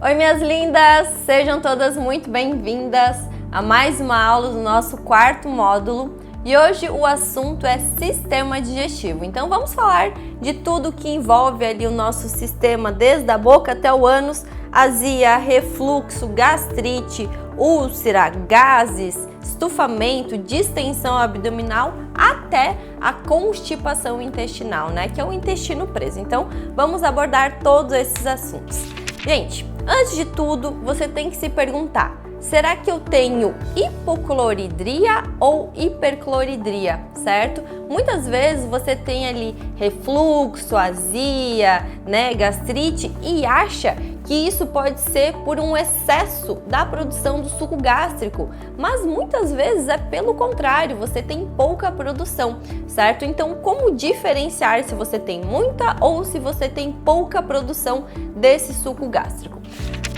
Oi, minhas lindas! Sejam todas muito bem-vindas a mais uma aula do nosso quarto módulo. E hoje o assunto é sistema digestivo. Então vamos falar de tudo que envolve ali o nosso sistema, desde a boca até o ânus: azia, refluxo, gastrite, úlcera, gases, estufamento, distensão abdominal, até a constipação intestinal, né? Que é o intestino preso. Então vamos abordar todos esses assuntos. Gente, antes de tudo, você tem que se perguntar: será que eu tenho hipocloridria ou hipercloridria, certo? Muitas vezes você tem ali refluxo, azia, né, gastrite e acha que isso pode ser por um excesso da produção do suco gástrico, mas muitas vezes é pelo contrário, você tem pouca produção, certo? Então, como diferenciar se você tem muita ou se você tem pouca produção desse suco gástrico?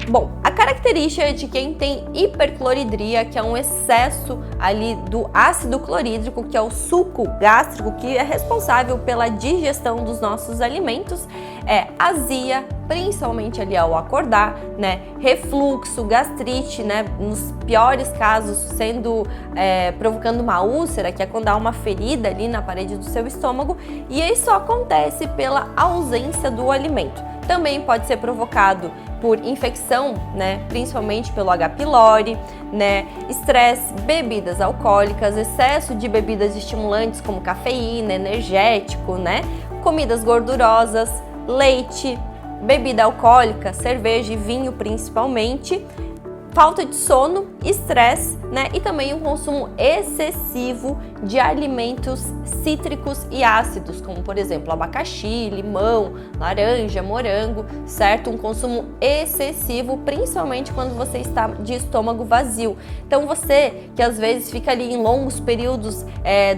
Bom, a característica de quem tem hipercloridria, que é um excesso ali do ácido clorídrico, que é o suco gástrico, que é responsável pela digestão dos nossos alimentos, é azia, principalmente ali ao acordar, né? Refluxo, gastrite, né? Nos piores casos, provocando uma úlcera, que é quando há uma ferida ali na parede do seu estômago, e isso acontece pela ausência do alimento. Também pode ser provocado por infecção, né, principalmente pelo H. pylori, né, estresse, bebidas alcoólicas, excesso de bebidas estimulantes como cafeína, energético, né, comidas gordurosas, leite, bebida alcoólica, cerveja e vinho principalmente, falta de sono, estresse, né, e também o consumo excessivo de alimentos cítricos e ácidos, como por exemplo abacaxi, limão, laranja, morango, certo? Um consumo excessivo, principalmente quando você está de estômago vazio. Então você que às vezes fica ali em longos períodos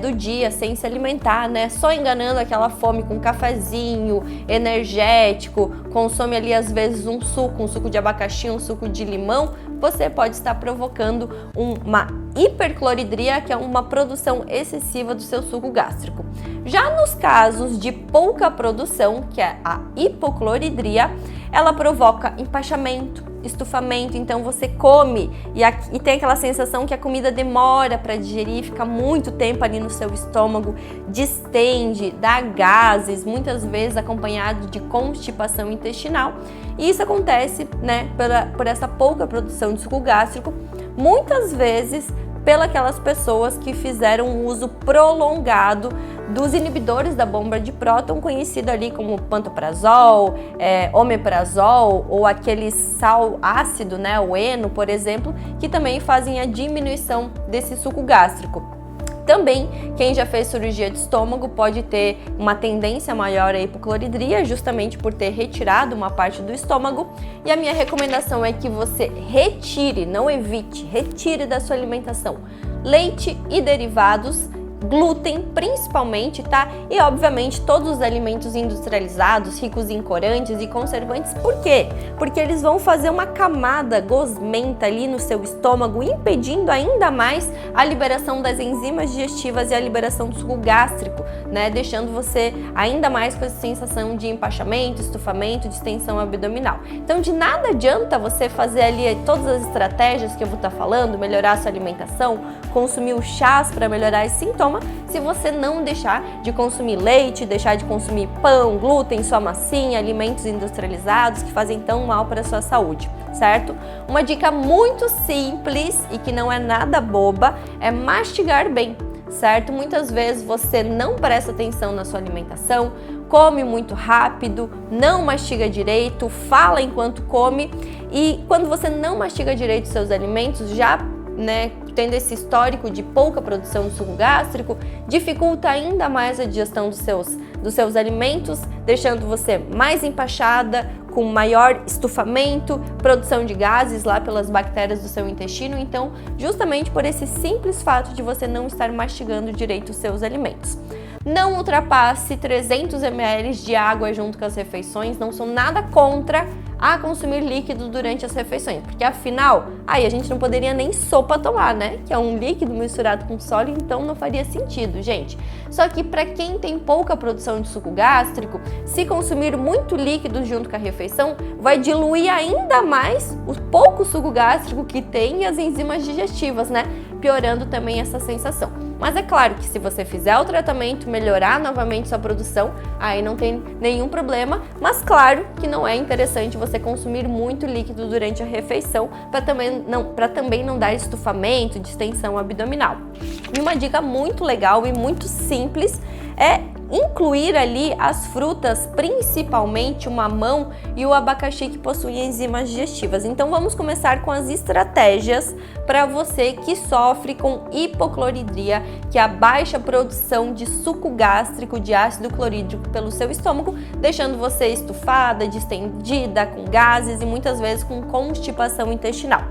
do dia sem se alimentar, né, só enganando aquela fome com cafezinho, energético, consome ali às vezes um suco de abacaxi, um suco de limão, você pode estar provocando uma hipercloridria, que é uma produção excessiva do seu suco gástrico. Já nos casos de pouca produção, que é a hipocloridria, ela provoca empachamento, estufamento, então você come e tem aquela sensação que a comida demora para digerir, fica muito tempo ali no seu estômago, distende, dá gases, muitas vezes acompanhado de constipação intestinal, e isso acontece, né, por essa pouca produção de suco gástrico, muitas vezes pelas pessoas que fizeram um uso prolongado dos inibidores da bomba de próton, conhecido ali como pantoprazol, omeprazol ou aquele sal ácido, né, o eno, por exemplo, que também fazem a diminuição desse suco gástrico. Também, quem já fez cirurgia de estômago pode ter uma tendência maior à hipocloridria, justamente por ter retirado uma parte do estômago. E a minha recomendação é que você retire, não evite, retire da sua alimentação leite e derivados, glúten principalmente, tá? E obviamente todos os alimentos industrializados, ricos em corantes e conservantes. Por quê? Porque eles vão fazer uma camada gosmenta ali no seu estômago, impedindo ainda mais a liberação das enzimas digestivas e a liberação do suco gástrico, né? Deixando você ainda mais com essa sensação de empachamento, estufamento, distensão abdominal. Então de nada adianta você fazer ali todas as estratégias que eu vou estar falando, melhorar a sua alimentação, consumir os chás para melhorar esse sintoma, se você não deixar de consumir leite, deixar de consumir pão, glúten, sua massinha, alimentos industrializados que fazem tão mal para a sua saúde, certo? Uma dica muito simples e que não é nada boba é mastigar bem, certo? Muitas vezes você não presta atenção na sua alimentação, come muito rápido, não mastiga direito, fala enquanto come, e quando você não mastiga direito seus alimentos, já, né, tendo esse histórico de pouca produção de suco gástrico, dificulta ainda mais a digestão dos seus alimentos, deixando você mais empachada, com maior estufamento, produção de gases lá pelas bactérias do seu intestino. Então, justamente por esse simples fato de você não estar mastigando direito os seus alimentos. não ultrapasse 300 ml de água junto com as refeições. Não sou nada contra a consumir líquido durante as refeições, porque afinal, aí a gente não poderia nem sopa tomar, né? Que é um líquido misturado com sólido, então não faria sentido, gente. Só que para quem tem pouca produção de suco gástrico, se consumir muito líquido junto com a refeição, vai diluir ainda mais o pouco suco gástrico que tem e as enzimas digestivas, né? Piorando também essa sensação. Mas é claro que se você fizer o tratamento, melhorar novamente sua produção, aí não tem nenhum problema, mas claro que não é interessante você consumir muito líquido durante a refeição para também não dar estufamento, distensão abdominal. E uma dica muito legal e muito simples é incluir ali as frutas, principalmente o mamão e o abacaxi, que possuem enzimas digestivas. Então vamos começar com as estratégias para você que sofre com hipocloridria, que é a baixa produção de suco gástrico, de ácido clorídrico pelo seu estômago, deixando você estufada, distendida, com gases e muitas vezes com constipação intestinal.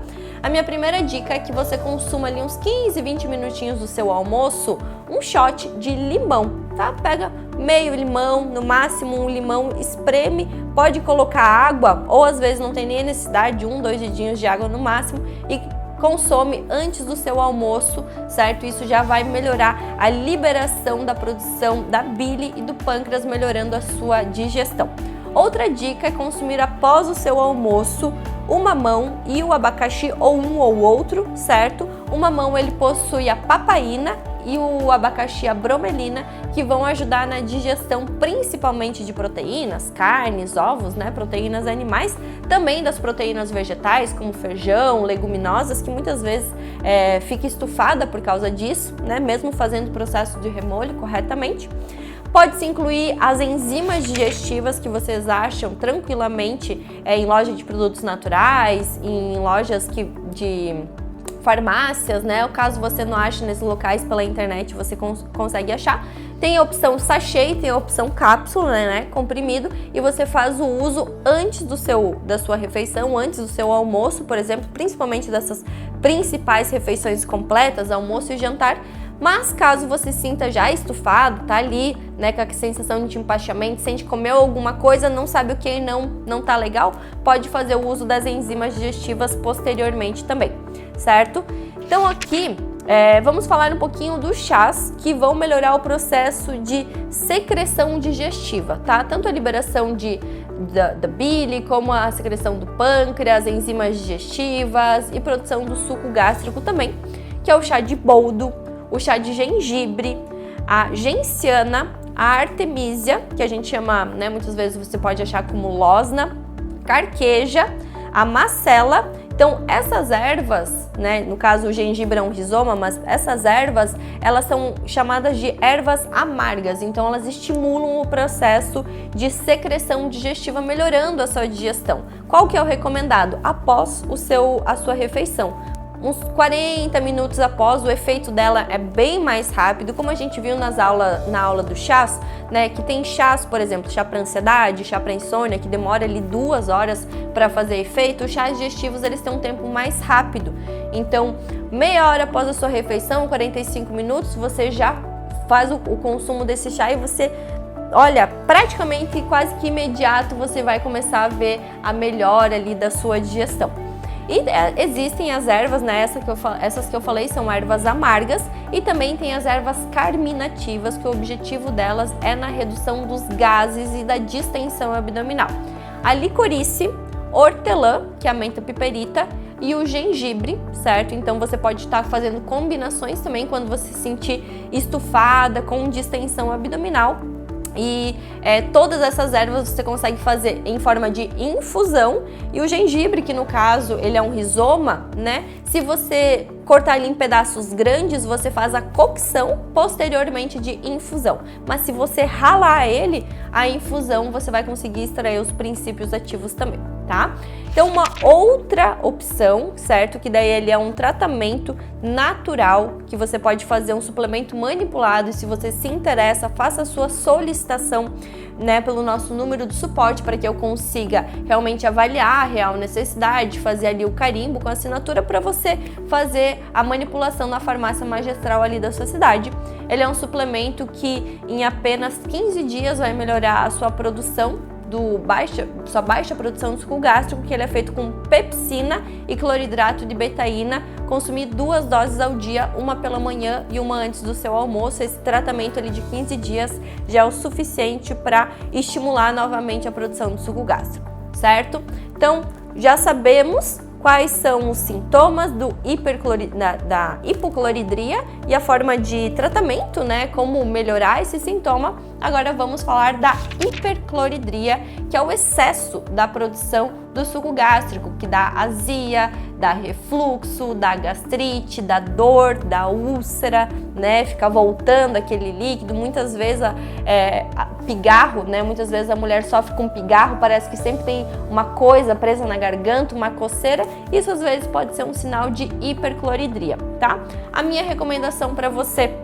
A minha primeira dica é que você consuma ali uns 15, 20 minutinhos do seu almoço um shot de limão, tá? Pega meio limão, no máximo um limão, espreme, pode colocar água ou às vezes não tem nem necessidade, 1, 2 dedinhos de água no máximo, e consome antes do seu almoço, certo? Isso já vai melhorar a liberação da produção da bile e do pâncreas, melhorando a sua digestão. Outra dica é consumir após o seu almoço o mamão e o abacaxi, ou um ou outro, certo? O mamão ele possui a papaína e o abacaxi a bromelina, que vão ajudar na digestão principalmente de proteínas, carnes, ovos, né? Proteínas animais, também das proteínas vegetais, como feijão, leguminosas, que muitas vezes fica estufada por causa disso, né? Mesmo fazendo o processo de remolho corretamente. Pode-se incluir as enzimas digestivas que vocês acham tranquilamente em loja de produtos naturais, em lojas de farmácias, né? O caso você não ache nesses locais pela internet, você consegue achar. Tem a opção sachê e tem a opção cápsula, né? Comprimido, e você faz o uso antes da sua refeição, antes do seu almoço, por exemplo, principalmente dessas principais refeições completas, almoço e jantar. Mas caso você sinta já estufado, tá ali, né, com a sensação de empachamento, sente que comeu alguma coisa, não sabe o que e não tá legal, pode fazer o uso das enzimas digestivas posteriormente também, certo? Então aqui vamos falar um pouquinho dos chás que vão melhorar o processo de secreção digestiva, tá? Tanto a liberação da bile, como a secreção do pâncreas, enzimas digestivas e produção do suco gástrico também, que é o chá de boldo, o chá de gengibre, a genciana, a artemisia, que a gente chama, né, muitas vezes você pode achar como losna, carqueja, a macela. Então essas ervas, né, no caso o gengibre é um rizoma, mas essas ervas, elas são chamadas de ervas amargas, então elas estimulam o processo de secreção digestiva, melhorando a sua digestão. Qual que é o recomendado? Após a sua refeição. Uns 40 minutos após, o efeito dela é bem mais rápido, como a gente viu na aula do chás, né? Que tem chás, por exemplo, chá para ansiedade, chá para insônia, que demora ali 2 horas para fazer efeito. Os chás digestivos, eles têm um tempo mais rápido. Então, meia hora após a sua refeição, 45 minutos, você já faz o consumo desse chá e você, olha, praticamente quase que imediato você vai começar a ver a melhora ali da sua digestão. E existem as ervas, né? Essas que eu falei são ervas amargas, e também tem as ervas carminativas, que o objetivo delas é na redução dos gases e da distensão abdominal. A licorice, hortelã, que é a menta piperita, e o gengibre, certo? Então você pode estar fazendo combinações também quando você se sentir estufada, com distensão abdominal. E todas essas ervas você consegue fazer em forma de infusão, e o gengibre, que no caso ele é um rizoma, né? Se você cortar ele em pedaços grandes, você faz a cocção posteriormente de infusão. Mas se você ralar ele, a infusão você vai conseguir extrair os princípios ativos também, tá? Então, uma outra opção, certo? Que daí ele é um tratamento natural, que você pode fazer um suplemento manipulado, e se você se interessa, faça a sua solicitação, né, pelo nosso número de suporte, para que eu consiga realmente avaliar a real necessidade, fazer ali o carimbo com a assinatura para você fazer a manipulação na farmácia magistral ali da sua cidade. Ele é um suplemento que em apenas 15 dias vai melhorar a sua produção sua baixa produção de suco gástrico, que ele é feito com pepsina e cloridrato de betaína. Consumir 2 doses ao dia, uma pela manhã e uma antes do seu almoço. Esse tratamento ali de 15 dias já é o suficiente para estimular novamente a produção de suco gástrico, certo? Então, já sabemos quais são os sintomas da hipocloridria e a forma de tratamento, né? Como melhorar esse sintoma. Agora vamos falar da hipercloridria, que é o excesso da produção do suco gástrico, que dá azia, dá refluxo, dá gastrite, dá dor, dá úlcera, né? Fica voltando aquele líquido, muitas vezes pigarro, né? Muitas vezes a mulher sofre com pigarro, parece que sempre tem uma coisa presa na garganta, uma coceira. Isso às vezes pode ser um sinal de hipercloridria, tá? A minha recomendação para você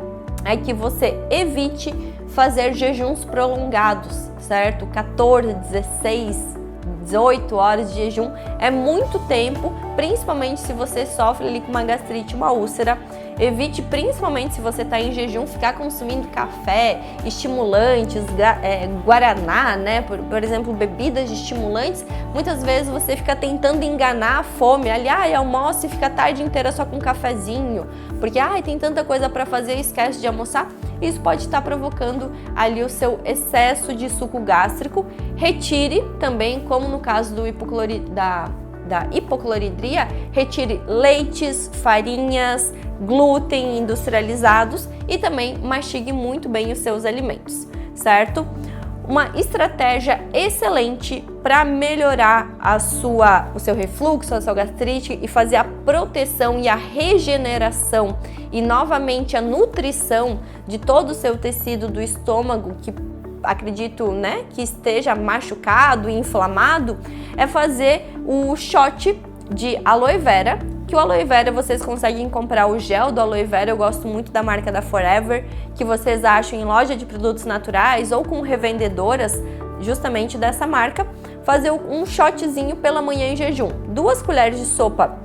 é que você evite fazer jejuns prolongados, certo? 14, 16, 18 horas de jejum é muito tempo, principalmente se você sofre ali com uma gastrite, uma úlcera. Evite, principalmente se você está em jejum, ficar consumindo café, estimulantes, guaraná, né? Por exemplo, bebidas de estimulantes. Muitas vezes você fica tentando enganar a fome. Ali, almoça e fica a tarde inteira só com um cafezinho, porque tem tanta coisa para fazer e esquece de almoçar. Isso pode estar provocando ali o seu excesso de suco gástrico. Retire também, como no caso da hipocloridria, retire leites, farinhas, glúten industrializados e também mastigue muito bem os seus alimentos, certo? Uma estratégia excelente para melhorar o seu refluxo, a sua gastrite e fazer a proteção e a regeneração e novamente a nutrição de todo o seu tecido do estômago, que acredito, né, que esteja machucado e inflamado, é fazer o shot de aloe vera, que o aloe vera vocês conseguem comprar o gel do aloe vera. Eu gosto muito da marca da Forever, que vocês acham em loja de produtos naturais ou com revendedoras justamente dessa marca. Fazer um shotzinho pela manhã em jejum, 2 colheres de sopa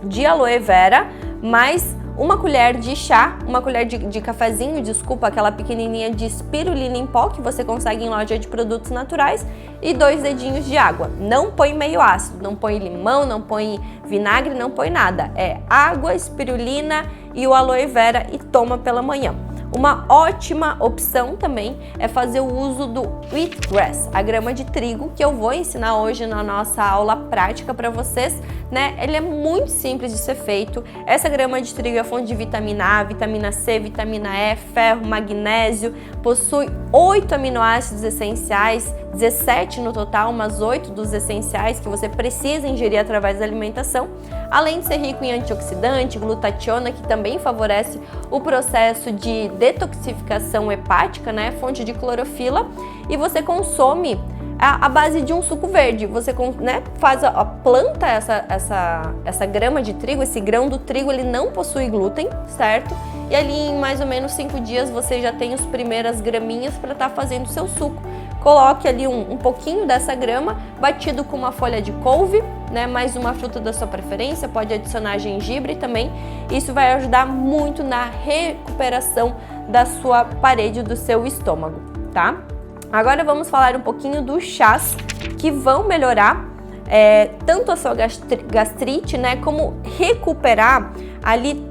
de aloe vera, mais uma colher de chá, uma colher de cafezinho, desculpa, aquela pequenininha de espirulina em pó que você consegue em loja de produtos naturais, e 2 dedinhos de água. Não põe meio ácido, não põe limão, não põe vinagre, não põe nada. É água, espirulina e o aloe vera e toma pela manhã. Uma ótima opção também é fazer o uso do wheatgrass, a grama de trigo, que eu vou ensinar hoje na nossa aula prática para vocês, né? Ele é muito simples de ser feito. Essa grama de trigo é fonte de vitamina A, vitamina C, vitamina E, ferro, magnésio, possui 8 aminoácidos essenciais, 17 no total, mas 8 dos essenciais que você precisa ingerir através da alimentação, além de ser rico em antioxidante, glutationa, que também favorece o processo de detoxificação hepática, né, fonte de clorofila, e você consome a base de um suco verde. Você, né, planta essa grama de trigo, esse grão do trigo, ele não possui glúten, certo? E ali em mais ou menos 5 dias você já tem as primeiras graminhas para estar fazendo o seu suco. Coloque ali um pouquinho dessa grama, batido com uma folha de couve, né, mais uma fruta da sua preferência, pode adicionar gengibre também. Isso vai ajudar muito na recuperação da sua parede do seu estômago, tá? Agora vamos falar um pouquinho dos chás que vão melhorar tanto a sua gastrite, né, como recuperar ali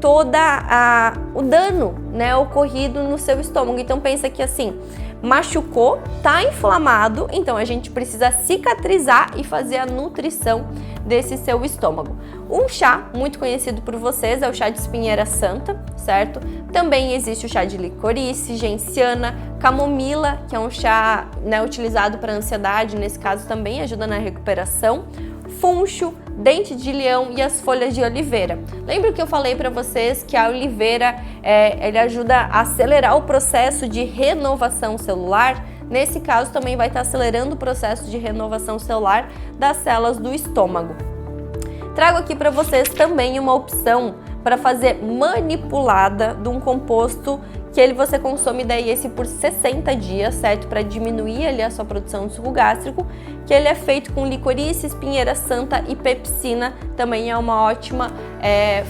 o dano, né, ocorrido no seu estômago. Então pensa que assim, machucou, tá inflamado, então a gente precisa cicatrizar e fazer a nutrição desse seu estômago. Um chá muito conhecido por vocês é o chá de espinheira santa, certo? Também existe o chá de licorice, genciana, camomila, que é um chá, né, utilizado para ansiedade, nesse caso também ajuda na recuperação, funcho, dente de leão e as folhas de oliveira. Lembra que eu falei para vocês que a oliveira ele ajuda a acelerar o processo de renovação celular, nesse caso também vai estar acelerando o processo de renovação celular das células do estômago. Trago aqui para vocês também uma opção para fazer manipulada de um composto que você consome daí esse por 60 dias, certo? Para diminuir ali a sua produção de suco gástrico, que ele é feito com licorice, espinheira santa e pepsina, também é uma ótima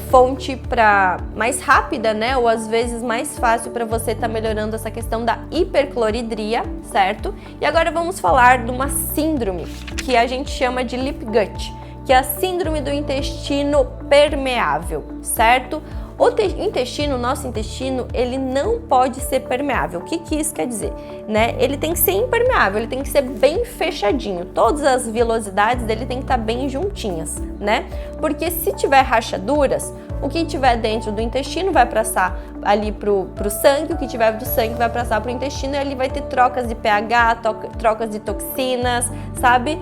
fonte para mais rápida, né? Ou às vezes mais fácil para você estar melhorando essa questão da hipercloridria, certo? E agora vamos falar de uma síndrome que a gente chama de leaky gut, que é a síndrome do intestino permeável, certo? O nosso intestino, ele não pode ser permeável. O que isso quer dizer? Né? Ele tem que ser impermeável, ele tem que ser bem fechadinho. Todas as vilosidades dele tem que estar bem juntinhas, né? Porque se tiver rachaduras, o que tiver dentro do intestino vai passar ali pro sangue, o que tiver do sangue vai passar pro intestino e ali vai ter trocas de pH, trocas de toxinas, sabe?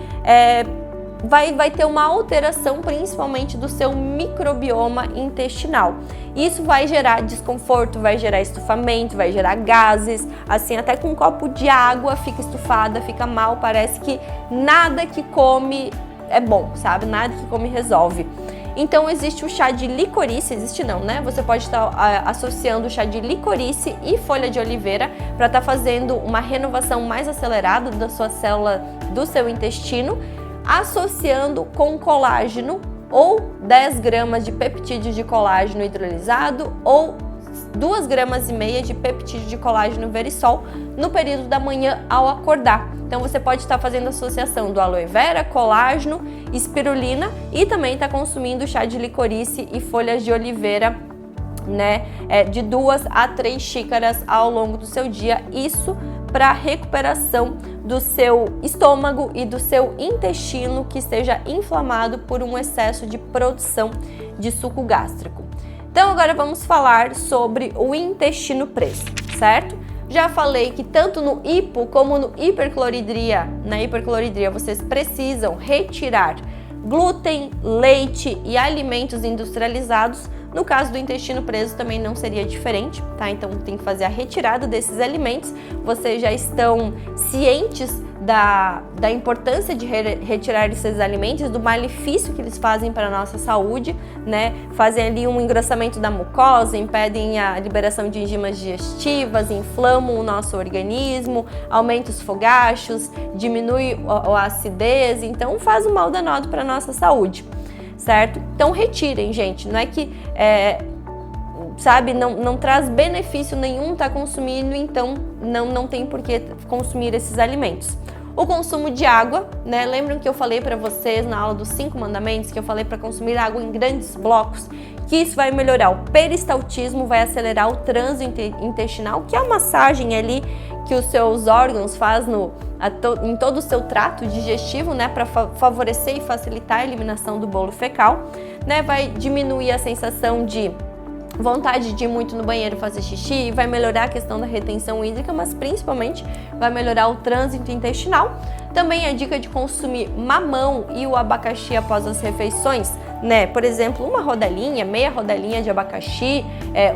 Vai ter uma alteração principalmente do seu microbioma intestinal. Isso vai gerar desconforto, vai gerar estufamento, vai gerar gases, assim até com um copo de água fica estufada, fica mal, parece que nada que come é bom, sabe? Nada que come resolve. Então existe o chá de licorice, existe não, né? Você pode estar associando o chá de licorice e folha de oliveira para estar fazendo uma renovação mais acelerada da sua célula, do seu intestino, associando com colágeno ou 10 gramas de peptídeo de colágeno hidrolisado ou 2,5 gramas de peptídeo de colágeno verisol no período da manhã ao acordar. Então você pode estar fazendo associação do aloe vera, colágeno, espirulina e também estar consumindo chá de licorice e folhas de oliveira, né, de 2 a 3 xícaras ao longo do seu dia. Isso para recuperação do seu estômago e do seu intestino que esteja inflamado por um excesso de produção de suco gástrico. Então agora vamos falar sobre o intestino preso, certo? Já falei que tanto no hipo como no hipercloridria, na hipercloridria vocês precisam retirar glúten, leite e alimentos industrializados. No caso do intestino preso também não seria diferente, tá? Então tem que fazer a retirada desses alimentos. Vocês já estão cientes da importância de retirar esses alimentos, do malefício que eles fazem para a nossa saúde, né? Fazem ali um engrossamento da mucosa, impedem a liberação de enzimas digestivas, inflamam o nosso organismo, aumentam os fogachos, diminui a acidez, então faz um mal danado para a nossa saúde, certo? Então retirem, gente, não é que não traz benefício nenhum tá consumindo, então não tem por que consumir esses alimentos. O consumo de água, né? Lembram que eu falei para vocês na aula dos 5 mandamentos que eu falei para consumir água em grandes blocos, que isso vai melhorar o peristaltismo, vai acelerar o trânsito intestinal, que é a massagem ali que os seus órgãos fazem em todo o seu trato digestivo, né, para favorecer e facilitar a eliminação do bolo fecal, né? Vai diminuir a sensação de vontade de ir muito no banheiro fazer xixi, vai melhorar a questão da retenção hídrica, mas principalmente vai melhorar o trânsito intestinal. Também a dica de consumir mamão e o abacaxi após as refeições, né? Por exemplo, uma rodelinha, meia rodelinha de abacaxi,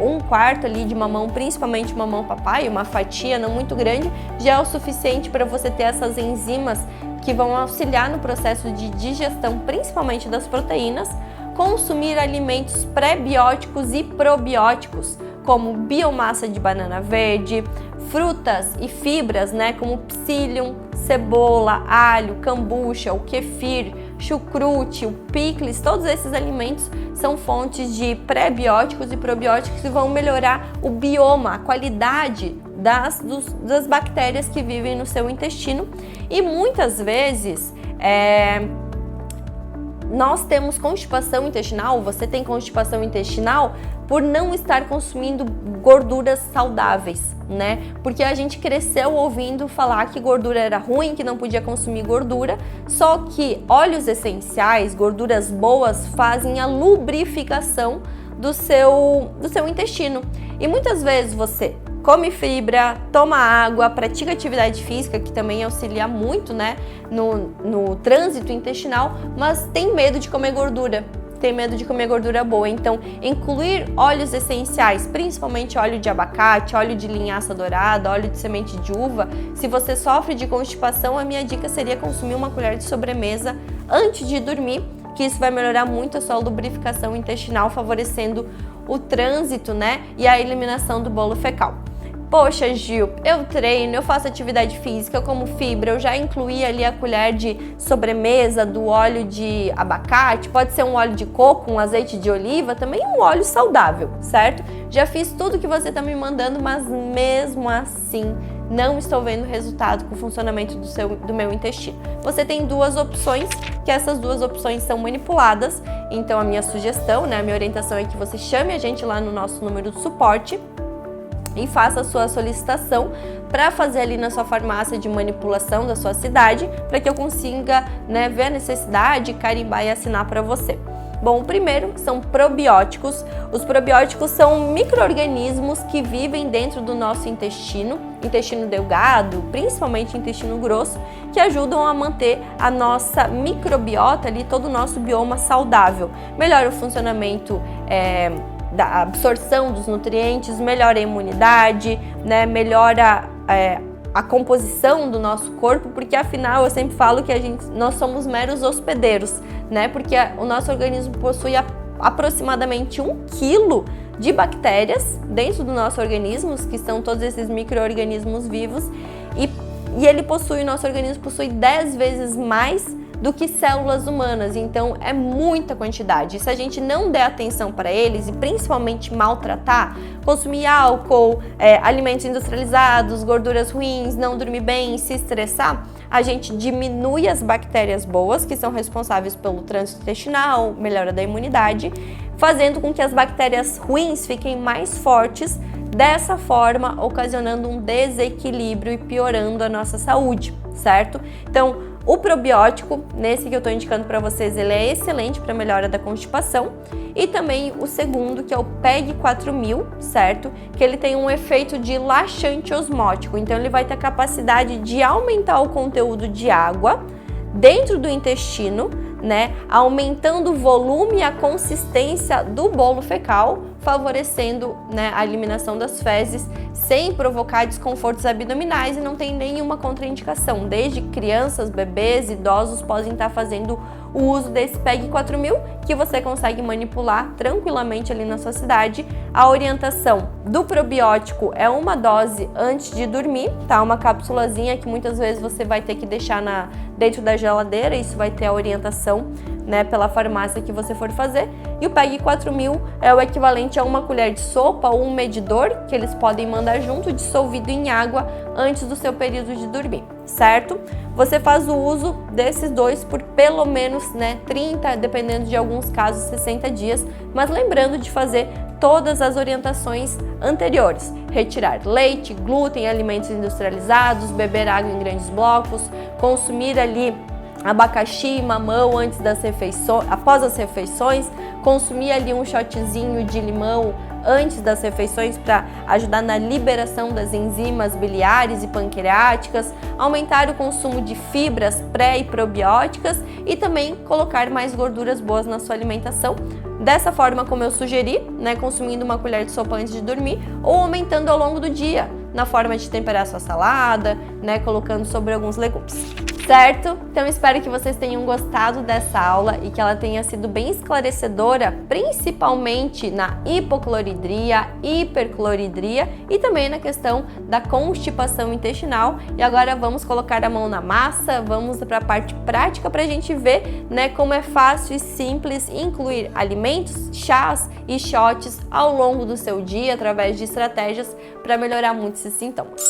1/4 ali de mamão, principalmente mamão papai, uma fatia não muito grande, já é o suficiente para você ter essas enzimas que vão auxiliar no processo de digestão, principalmente das proteínas. Consumir alimentos pré-bióticos e probióticos, como biomassa de banana verde, frutas e fibras, né, como psyllium, cebola, alho, kombucha, o kefir, chucrute, o picles, todos esses alimentos são fontes de pré-bióticos e probióticos que vão melhorar o bioma, a qualidade das bactérias que vivem no seu intestino. E muitas vezes nós temos constipação intestinal, você tem constipação intestinal por não estar consumindo gorduras saudáveis, né? Porque a gente cresceu ouvindo falar que gordura era ruim, que não podia consumir gordura, só que óleos essenciais, gorduras boas, fazem a lubrificação do seu intestino. E muitas vezes você come fibra, toma água, pratica atividade física, que também auxilia muito, né, no trânsito intestinal, mas tem medo de comer gordura. tem medo de comer gordura boa. Então, incluir óleos essenciais, principalmente óleo de abacate, óleo de linhaça dourada, óleo de semente de uva. Se você sofre de constipação, a minha dica seria consumir uma colher de sobremesa antes de dormir, que isso vai melhorar muito a sua lubrificação intestinal, favorecendo o trânsito, né, e a eliminação do bolo fecal. Poxa, Gil, eu treino, eu faço atividade física, eu como fibra, eu já incluí ali a colher de sobremesa do óleo de abacate, pode ser um óleo de coco, um azeite de oliva, também um óleo saudável, certo? Já fiz tudo que você tá me mandando, mas mesmo assim não estou vendo resultado com o funcionamento do meu intestino. Você tem duas opções, que essas duas opções são manipuladas, então a minha sugestão, né, a minha orientação é que você chame a gente lá no nosso número de suporte e faça a sua solicitação para fazer ali na sua farmácia de manipulação da sua cidade, para que eu consiga, né, ver a necessidade, carimbar e assinar para você. Bom, o primeiro são probióticos. Os probióticos são micro-organismos que vivem dentro do nosso intestino delgado, principalmente intestino grosso, que ajudam a manter a nossa microbiota ali, todo o nosso bioma saudável. Melhora o funcionamento da absorção dos nutrientes, melhora a imunidade, né, melhora a composição do nosso corpo, porque afinal eu sempre falo que nós somos meros hospedeiros, né, porque o nosso organismo possui aproximadamente 1 quilo de bactérias dentro do nosso organismo, que são todos esses micro-organismos vivos, e o nosso organismo possui 10 vezes mais do que células humanas, então é muita quantidade. E se a gente não der atenção para eles e principalmente maltratar, consumir álcool, alimentos industrializados, gorduras ruins, não dormir bem, se estressar, a gente diminui as bactérias boas, que são responsáveis pelo trânsito intestinal, melhora da imunidade, fazendo com que as bactérias ruins fiquem mais fortes, dessa forma ocasionando um desequilíbrio e piorando a nossa saúde, certo? Então, o probiótico, nesse que eu estou indicando para vocês, ele é excelente para melhora da constipação. E também o segundo, que é o PEG 4000, certo? Que ele tem um efeito de laxante osmótico. Então, ele vai ter a capacidade de aumentar o conteúdo de água dentro do intestino, né? Aumentando o volume e a consistência do bolo fecal, favorecendo, né, a eliminação das fezes sem provocar desconfortos abdominais, e não tem nenhuma contraindicação. Desde crianças, bebês, idosos podem estar fazendo o uso desse PEG 4000, que você consegue manipular tranquilamente ali na sua cidade. A orientação do probiótico é uma dose antes de dormir, tá? Uma cápsulazinha que muitas vezes você vai ter que deixar dentro da geladeira, isso vai ter a orientação, né, pela farmácia que você for fazer. E o PEG 4000 é o equivalente a uma colher de sopa ou um medidor, que eles podem mandar junto, dissolvido em água antes do seu período de dormir, certo? Você faz o uso desses dois por pelo menos, né, 30, dependendo de alguns casos, 60 dias, mas lembrando de fazer todas as orientações anteriores: retirar leite, glúten, alimentos industrializados, beber água em grandes blocos, consumir ali abacaxi e mamão após as refeições, consumir ali um shotzinho de limão antes das refeições para ajudar na liberação das enzimas biliares e pancreáticas, aumentar o consumo de fibras pré e probióticas e também colocar mais gorduras boas na sua alimentação. Dessa forma, como eu sugeri, né, consumindo uma colher de sopa antes de dormir ou aumentando ao longo do dia, na forma de temperar sua salada, né, colocando sobre alguns legumes. Certo? Então espero que vocês tenham gostado dessa aula e que ela tenha sido bem esclarecedora, principalmente na hipocloridria, hipercloridria e também na questão da constipação intestinal. E agora vamos colocar a mão na massa, vamos para a parte prática para a gente ver, né, como é fácil e simples incluir alimentos, chás e shots ao longo do seu dia através de estratégias para melhorar muito esses sintomas.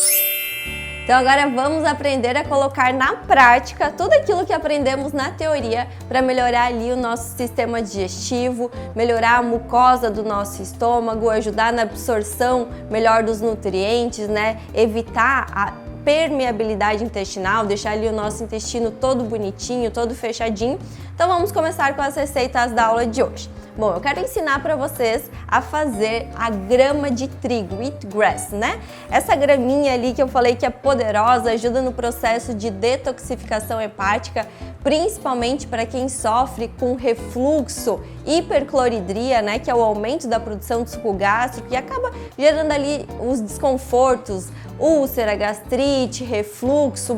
Então agora vamos aprender a colocar na prática tudo aquilo que aprendemos na teoria para melhorar ali o nosso sistema digestivo, melhorar a mucosa do nosso estômago, ajudar na absorção melhor dos nutrientes, né? Evitar a permeabilidade intestinal, deixar ali o nosso intestino todo bonitinho, todo fechadinho. Então vamos começar com as receitas da aula de hoje. Bom, eu quero ensinar para vocês a fazer a grama de trigo, wheatgrass, né? Essa graminha ali que eu falei que é poderosa, ajuda no processo de detoxificação hepática, principalmente para quem sofre com refluxo, hipercloridria, né, que é o aumento da produção de suco gástrico e acaba gerando ali os desconfortos, úlcera, gastrite, refluxo,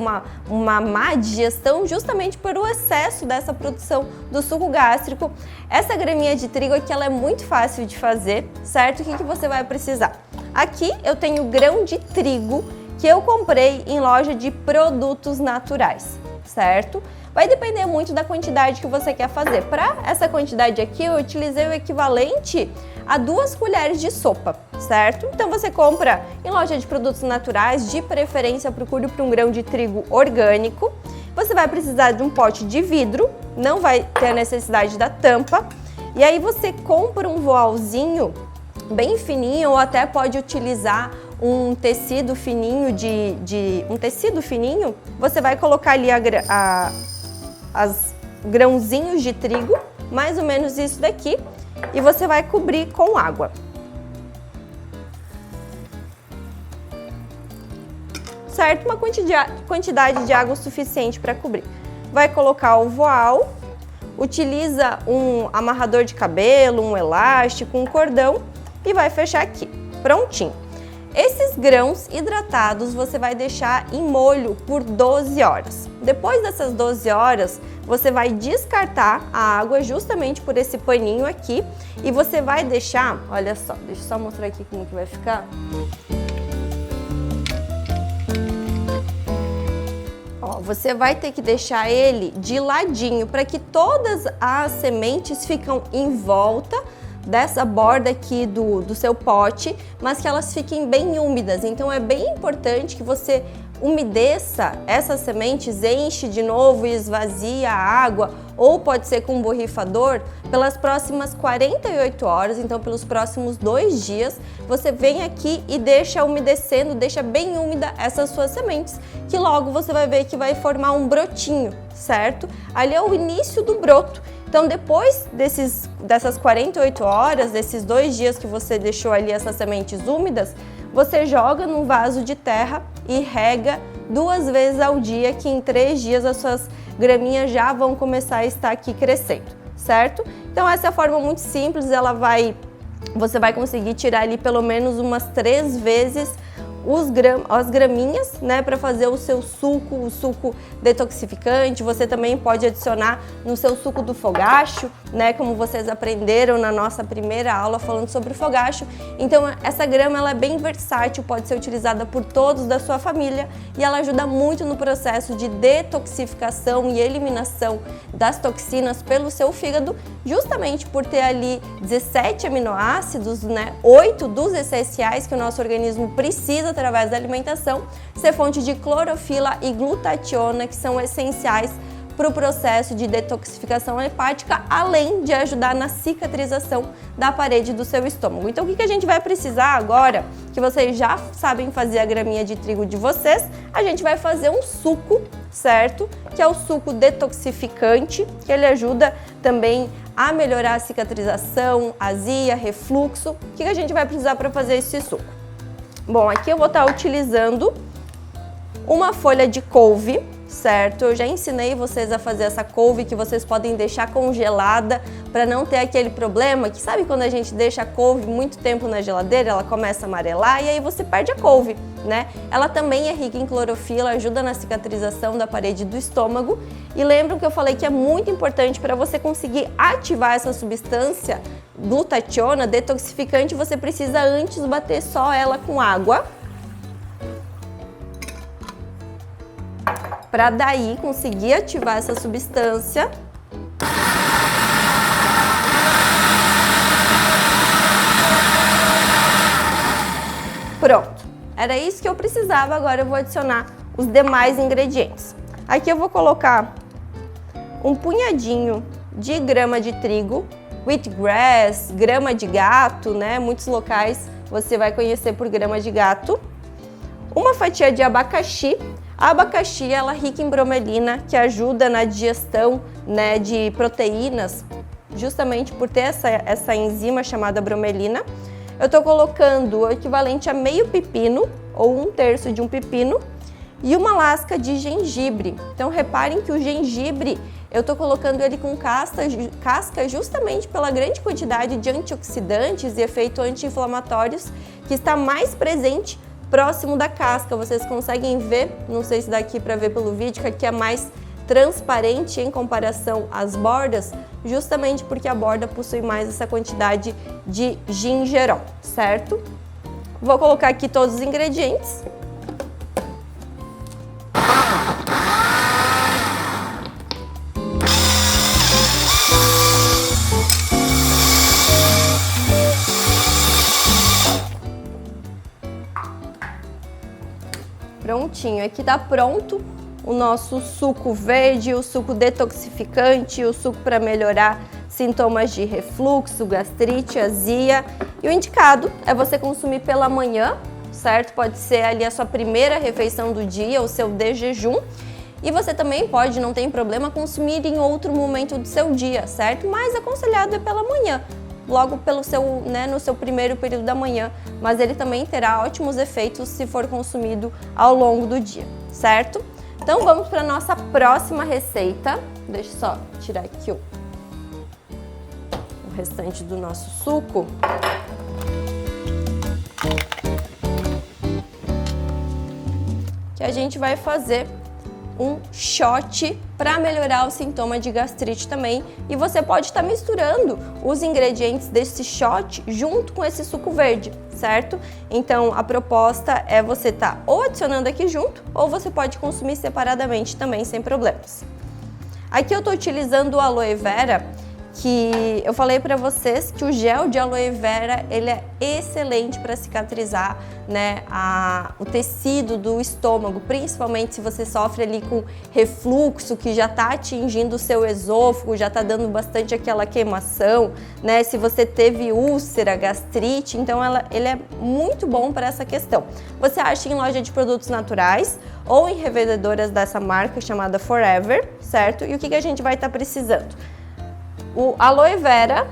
uma má digestão, justamente por o excesso dessa produção do suco gástrico. Essa graminha de trigo aqui ela é muito fácil de fazer, certo? O que você vai precisar? Aqui eu tenho grão de trigo que eu comprei em loja de produtos naturais, certo? Vai depender muito da quantidade que você quer fazer. Para essa quantidade aqui, eu utilizei o equivalente a 2 colheres de sopa, certo? Então você compra em loja de produtos naturais, de preferência procure por um grão de trigo orgânico. Você vai precisar de um pote de vidro, não vai ter a necessidade da tampa. E aí você compra um voalzinho bem fininho ou até pode utilizar um tecido fininho um tecido fininho. Você vai colocar ali as grãozinhos de trigo, mais ou menos isso daqui, e você vai cobrir com água. Certo? Uma quantidade de água suficiente para cobrir. Vai colocar o voal, utiliza um amarrador de cabelo, um elástico, um cordão e vai fechar aqui. Prontinho. Esses grãos hidratados você vai deixar em molho por 12 horas. Depois dessas 12 horas, você vai descartar a água justamente por esse paninho aqui e você vai deixar, olha só, deixa eu só mostrar aqui como que vai ficar. Ó, você vai ter que deixar ele de ladinho para que todas as sementes ficam em volta dessa borda aqui do seu pote, mas que elas fiquem bem úmidas. Então é bem importante que você umedeça essas sementes, enche de novo e esvazia a água, ou pode ser com um borrifador, pelas próximas 48 horas, então pelos próximos 2 dias, você vem aqui e deixa umedecendo, deixa bem úmida essas suas sementes, que logo você vai ver que vai formar um brotinho, certo? Ali é o início do broto. Então depois dessas 48 horas, desses 2 dias que você deixou ali essas sementes úmidas, você joga num vaso de terra e rega 2 vezes ao dia, que em 3 dias as suas graminhas já vão começar a estar aqui crescendo, certo? Então essa é a forma muito simples, você vai conseguir tirar ali pelo menos umas 3 vezes as graminhas, né, para fazer o seu suco, o suco detoxificante. Você também pode adicionar no seu suco do fogacho, né, como vocês aprenderam na nossa primeira aula falando sobre o fogacho. Então essa grama ela é bem versátil, pode ser utilizada por todos da sua família e ela ajuda muito no processo de detoxificação e eliminação das toxinas pelo seu fígado, justamente por ter ali 17 aminoácidos, né, 8 dos essenciais que o nosso organismo precisa através da alimentação, ser fonte de clorofila e glutationa, que são essenciais para o processo de detoxificação hepática, além de ajudar na cicatrização da parede do seu estômago. Então, o que a gente vai precisar agora, que vocês já sabem fazer a graminha de trigo de vocês, a gente vai fazer um suco, certo? Que é o suco detoxificante, que ele ajuda também a melhorar a cicatrização, azia, refluxo. O que a gente vai precisar para fazer esse suco? Bom, aqui eu vou estar utilizando uma folha de couve, certo? Eu já ensinei vocês a fazer essa couve que vocês podem deixar congelada para não ter aquele problema que sabe quando a gente deixa a couve muito tempo na geladeira, ela começa a amarelar e aí você perde a couve, né? Ela também é rica em clorofila, ajuda na cicatrização da parede do estômago e lembram que eu falei que é muito importante para você conseguir ativar essa substância glutationa, detoxificante, você precisa antes bater só ela com água, para daí conseguir ativar essa substância. Pronto, era isso que eu precisava, agora eu vou adicionar os demais ingredientes. Aqui eu vou colocar um punhadinho de grama de trigo, wheatgrass, grama de gato, né? Muitos locais você vai conhecer por grama de gato. Uma fatia de abacaxi. A abacaxi ela é rica em bromelina, que ajuda na digestão, né, de proteínas justamente por ter essa enzima chamada bromelina. Eu tô colocando o equivalente a meio pepino, ou 1/3 de um pepino, e uma lasca de gengibre. Então reparem que o gengibre, eu tô colocando ele com casca justamente pela grande quantidade de antioxidantes e efeitos anti-inflamatórios que está mais presente próximo da casca. Vocês conseguem ver, não sei se daqui para ver pelo vídeo, que aqui é mais transparente em comparação às bordas, justamente porque a borda possui mais essa quantidade de gingerol, certo? Vou colocar aqui todos os ingredientes. Prontinho, aqui tá pronto o nosso suco verde, o suco detoxificante, o suco para melhorar sintomas de refluxo, gastrite, azia. E o indicado é você consumir pela manhã, certo? Pode ser ali a sua primeira refeição do dia, o seu de jejum. E você também pode, não tem problema, consumir em outro momento do seu dia, certo? Mas aconselhado é pela manhã, logo pelo seu, no seu primeiro período da manhã, mas ele também terá ótimos efeitos se for consumido ao longo do dia, certo? Então vamos para a nossa próxima receita. Deixa eu só tirar aqui o restante do nosso suco. Que a gente vai fazer um shot para melhorar o sintoma de gastrite também. E você pode estar misturando os ingredientes desse shot junto com esse suco verde, certo? Então a proposta é você estar ou adicionando aqui junto, ou você pode consumir separadamente também sem problemas. Aqui eu estou utilizando o aloe vera, que eu falei para vocês que o gel de aloe vera ele é excelente para cicatrizar, o tecido do estômago, principalmente se você sofre ali com refluxo que já está atingindo o seu esôfago, já está dando bastante aquela queimação, se você teve úlcera, gastrite, então ele é muito bom para essa questão. Você acha em loja de produtos naturais ou em revendedoras dessa marca chamada Forever, certo? E o que a gente vai estar precisando? O aloe vera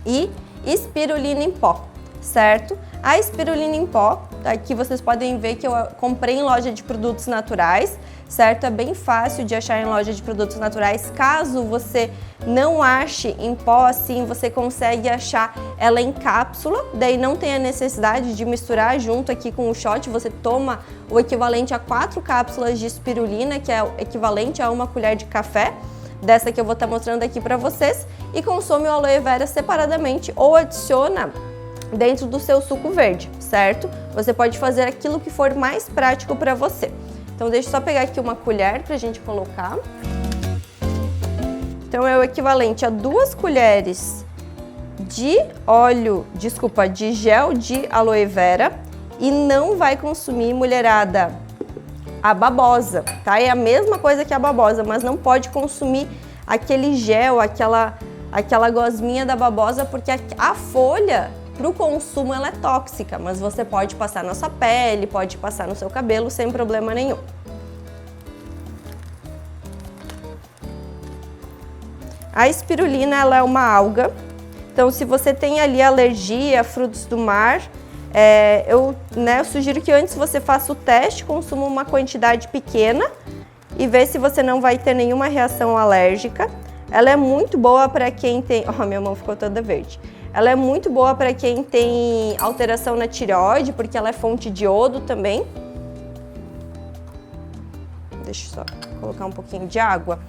e espirulina em pó, certo? A espirulina em pó, aqui vocês podem ver que eu comprei em loja de produtos naturais, certo? É bem fácil de achar em loja de produtos naturais. Caso você não ache em pó assim, você consegue achar ela em cápsula, daí não tem a necessidade de misturar junto aqui com o shot, você toma o equivalente a 4 cápsulas de espirulina, que é o equivalente a 1 colher de café, dessa que eu vou estar mostrando aqui para vocês, e consome o aloe vera separadamente ou adiciona dentro do seu suco verde, certo? Você pode fazer aquilo que for mais prático para você. Então deixa eu só pegar aqui uma colher para a gente colocar. Então é o equivalente a 2 colheres de de gel de aloe vera, e não vai consumir, mulherada, a babosa, tá? É a mesma coisa que a babosa, mas não pode consumir aquele gel, aquela gosminha da babosa, porque a folha para o consumo ela é tóxica, mas você pode passar na sua pele, pode passar no seu cabelo sem problema nenhum. A espirulina ela é uma alga, então se você tem ali alergia a frutos do mar, eu sugiro que antes você faça o teste, consuma uma quantidade pequena e vê se você não vai ter nenhuma reação alérgica. Ela é muito boa para quem tem... minha mão ficou toda verde. Ela é muito boa para quem tem alteração na tireoide, porque ela é fonte de iodo também. Deixa eu só colocar um pouquinho de água.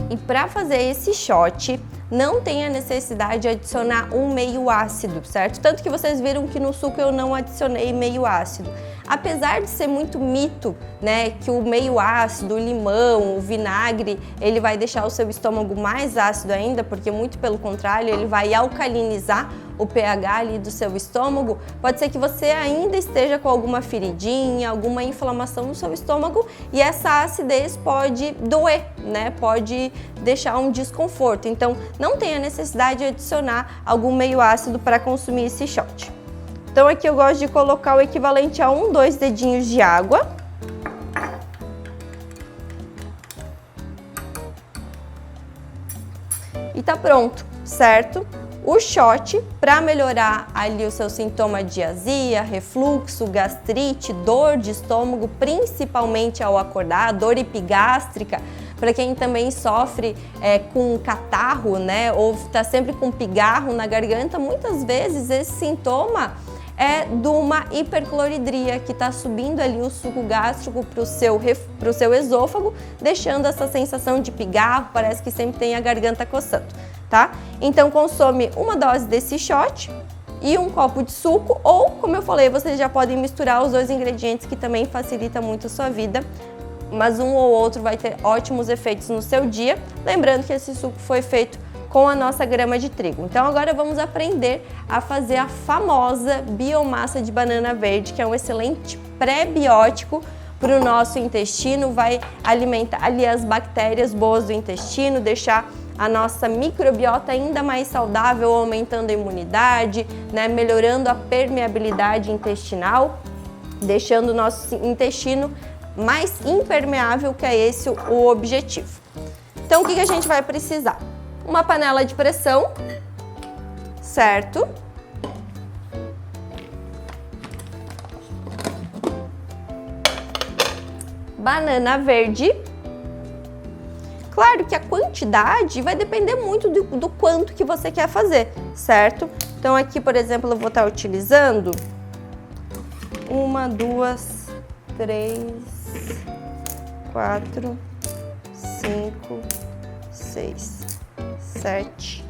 E para fazer esse shot, não tem a necessidade de adicionar um meio ácido, certo? Tanto que vocês viram que no suco eu não adicionei meio ácido. Apesar de ser muito mito, que o meio ácido, o limão, o vinagre, ele vai deixar o seu estômago mais ácido ainda, porque muito pelo contrário, ele vai alcalinizar o pH ali do seu estômago. Pode ser que você ainda esteja com alguma feridinha, alguma inflamação no seu estômago, e essa acidez pode doer, pode deixar um desconforto. Então, não tem a necessidade de adicionar algum meio ácido para consumir esse shot. Então aqui eu gosto de colocar o equivalente a 2 dedinhos de água. e tá pronto, certo? O shot, para melhorar ali o seu sintoma de azia, refluxo, gastrite, dor de estômago, principalmente ao acordar, dor epigástrica, para quem também sofre com catarro, né, ou tá sempre com pigarro na garganta, muitas vezes esse sintoma é de uma hipercloridria, que está subindo ali o suco gástrico para o seu esôfago, deixando essa sensação de pigarro, parece que sempre tem a garganta coçando, tá? Então consome uma dose desse shot e um copo de suco, ou, como eu falei, vocês já podem misturar os dois ingredientes, que também facilita muito a sua vida, mas um ou outro vai ter ótimos efeitos no seu dia. Lembrando que esse suco foi feito com a nossa grama de trigo. Então agora vamos aprender a fazer a famosa biomassa de banana verde, que é um excelente pré-biótico para o nosso intestino, vai alimentar ali as bactérias boas do intestino, deixar a nossa microbiota ainda mais saudável, aumentando a imunidade, né, melhorando a permeabilidade intestinal, deixando o nosso intestino mais impermeável, que é esse o objetivo. Então o que a gente vai precisar? Uma panela de pressão, certo? Banana verde. Claro que a quantidade vai depender muito do quanto que você quer fazer, certo? Então aqui, por exemplo, eu vou estar utilizando 1, 2, 3, 4, 5, 6, 7,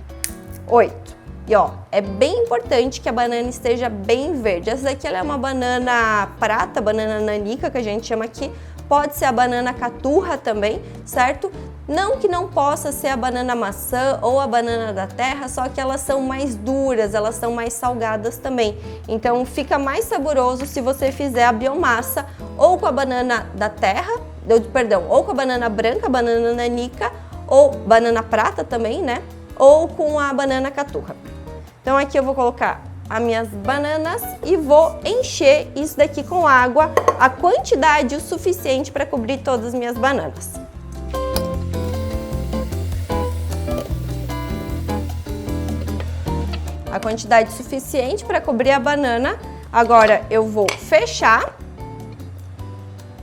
8. E ó, é bem importante que a banana esteja bem verde. Essa daqui ela é uma banana prata, banana nanica, que a gente chama aqui. Pode ser a banana caturra também, certo? Não que não possa ser a banana maçã ou a banana da terra, só que elas são mais duras, elas são mais salgadas também. Então fica mais saboroso se você fizer a biomassa ou com a banana da terra, ou com a banana branca, banana nanica, ou banana prata também, né? Ou com a banana caturra. Então aqui eu vou colocar as minhas bananas e vou encher isso daqui com água, a quantidade o suficiente para cobrir todas as minhas bananas. A quantidade suficiente para cobrir a banana. Agora eu vou fechar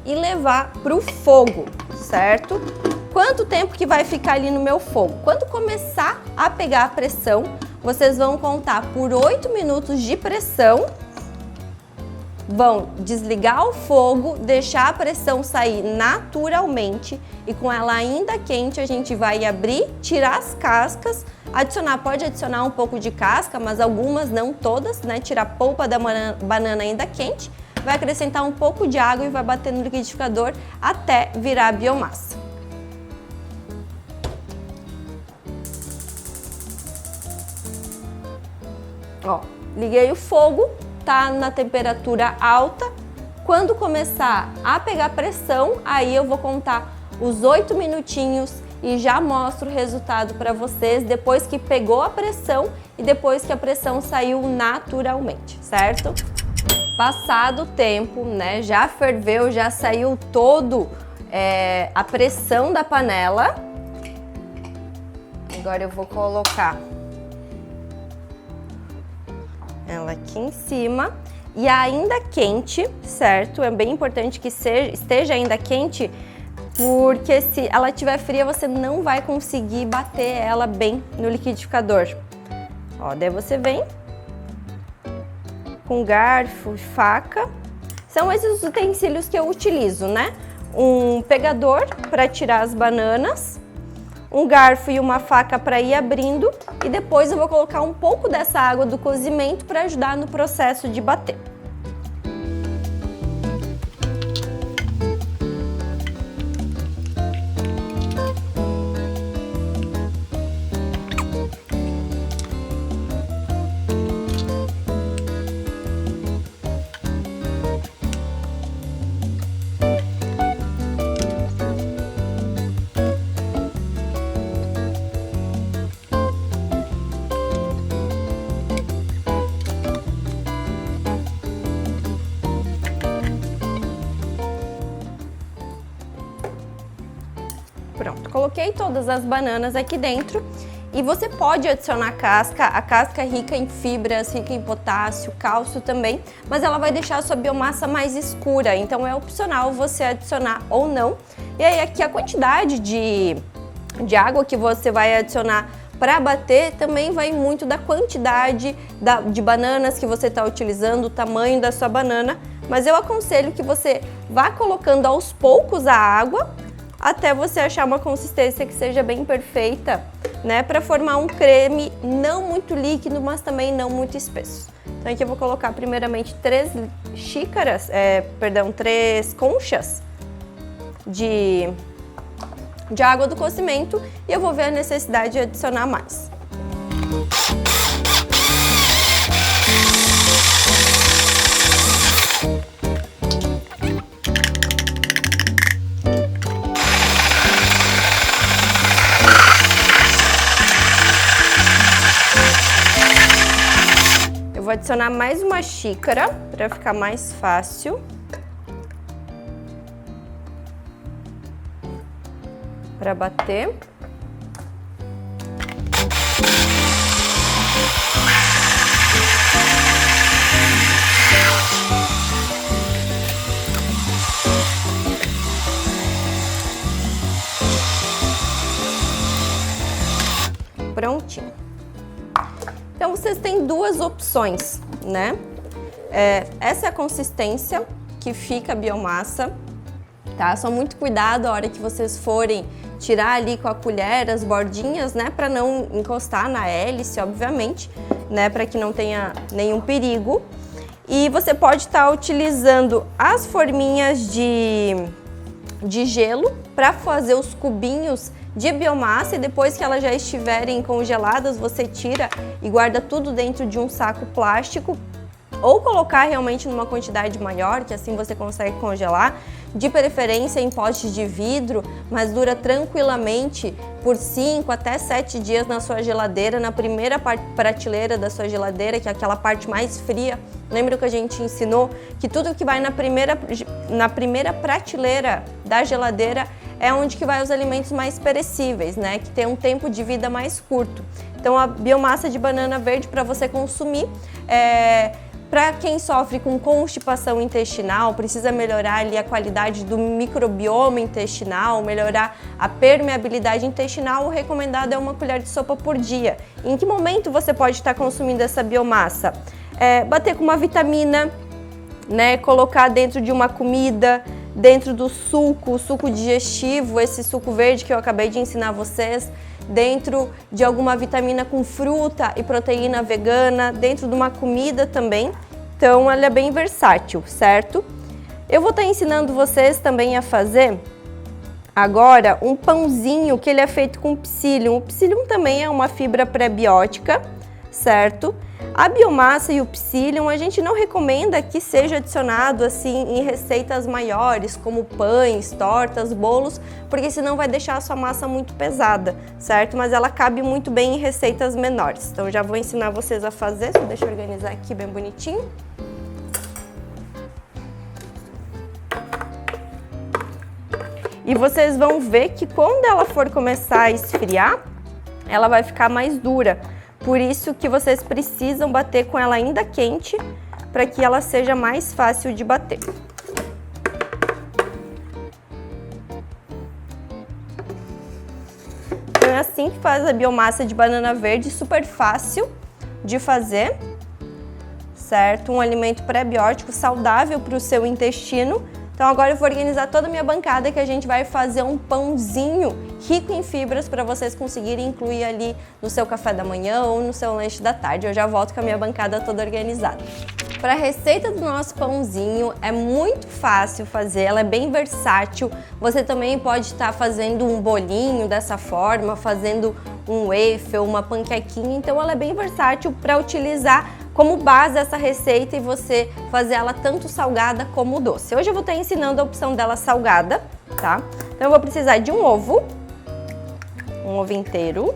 e levar para o fogo, certo? Quanto tempo que vai ficar ali no meu fogo? Quando começar a pegar a pressão, vocês vão contar por 8 minutos de pressão, vão desligar o fogo, deixar a pressão sair naturalmente e com ela ainda quente a gente vai abrir, tirar as cascas, pode adicionar um pouco de casca, mas algumas, não todas, né? Tirar a polpa da banana ainda quente, vai acrescentar um pouco de água e vai bater no liquidificador até virar biomassa. Ó, liguei o fogo, tá na temperatura alta. Quando começar a pegar pressão, aí eu vou contar os 8 minutinhos e já mostro o resultado para vocês depois que pegou a pressão e depois que a pressão saiu naturalmente, certo? Passado o tempo, né, já ferveu, já saiu todo a pressão da panela. Agora eu vou colocar ela aqui em cima e ainda quente, certo? É bem importante que esteja ainda quente, porque se ela estiver fria você não vai conseguir bater ela bem no liquidificador. Ó, daí você vem com garfo e faca. São esses os utensílios que eu utilizo, né? Um pegador para tirar as bananas, um garfo e uma faca para ir abrindo e depois eu vou colocar um pouco dessa água do cozimento para ajudar no processo de bater. Pronto, coloquei todas as bananas aqui dentro E você pode adicionar casca, a casca é rica em fibras, rica em potássio, cálcio também, mas ela vai deixar a sua biomassa mais escura, então é opcional você adicionar ou não. E aí aqui a quantidade de água que você vai adicionar para bater também vai muito da quantidade de bananas que você está utilizando, o tamanho da sua banana, mas eu aconselho que você vá colocando aos poucos a água até você achar uma consistência que seja bem perfeita, né, para formar um creme não muito líquido, mas também não muito espesso. Então aqui eu vou colocar primeiramente 3 conchas de água do cozimento e eu vou ver a necessidade de adicionar mais. Eu vou adicionar mais uma xícara para ficar mais fácil. Para bater. Prontinho. Então vocês têm duas opções, né? Essa é a consistência que fica a biomassa, tá? Só muito cuidado a hora que vocês forem tirar ali com a colher as bordinhas, né? Para não encostar na hélice, obviamente, né? Para que não tenha nenhum perigo. E você pode estar utilizando as forminhas de gelo para fazer os cubinhos de biomassa e depois que elas já estiverem congeladas, você tira e guarda tudo dentro de um saco plástico ou colocar realmente numa quantidade maior, que assim você consegue congelar, de preferência em potes de vidro, mas dura tranquilamente por 5 até 7 dias na sua geladeira, na primeira prateleira da sua geladeira, que é aquela parte mais fria. Lembra que a gente ensinou que tudo que vai na primeira prateleira da geladeira é onde que vai os alimentos mais perecíveis, né? Que tem um tempo de vida mais curto. Então a biomassa de banana verde para você consumir para quem sofre com constipação intestinal, precisa melhorar ali a qualidade do microbioma intestinal, melhorar a permeabilidade intestinal, o recomendado é 1 colher de sopa por dia. Em que momento você pode estar consumindo essa biomassa? Bater com uma vitamina, né? Colocar dentro de uma comida, dentro do suco, o suco digestivo, esse suco verde que eu acabei de ensinar vocês, dentro de alguma vitamina com fruta e proteína vegana, dentro de uma comida também. Então ela é bem versátil, certo? Eu vou estar ensinando vocês também a fazer agora um pãozinho que ele é feito com psyllium. O psyllium também é uma fibra pré-biótica, certo? A biomassa e o psyllium a gente não recomenda que seja adicionado assim em receitas maiores, como pães, tortas, bolos, porque senão vai deixar a sua massa muito pesada, certo? Mas ela cabe muito bem em receitas menores. Então já vou ensinar vocês a fazer, só deixa eu organizar aqui bem bonitinho. E vocês vão ver que quando ela for começar a esfriar, ela vai ficar mais dura. Por isso que vocês precisam bater com ela ainda quente, para que ela seja mais fácil de bater. Então é assim que faz a biomassa de banana verde, super fácil de fazer, certo? Um alimento pré-biótico saudável para o seu intestino. Então agora eu vou organizar toda a minha bancada que a gente vai fazer um pãozinho rico em fibras para vocês conseguirem incluir ali no seu café da manhã ou no seu lanche da tarde. Eu já volto com a minha bancada toda organizada. Para a receita do nosso pãozinho é muito fácil fazer, ela é bem versátil. Você também pode estar fazendo um bolinho dessa forma, fazendo um waffle, uma panquequinha. Então ela é bem versátil para utilizar como base essa receita e você fazer ela tanto salgada como doce. Hoje eu vou estar ensinando a opção dela salgada, tá? Então eu vou precisar de um ovo inteiro.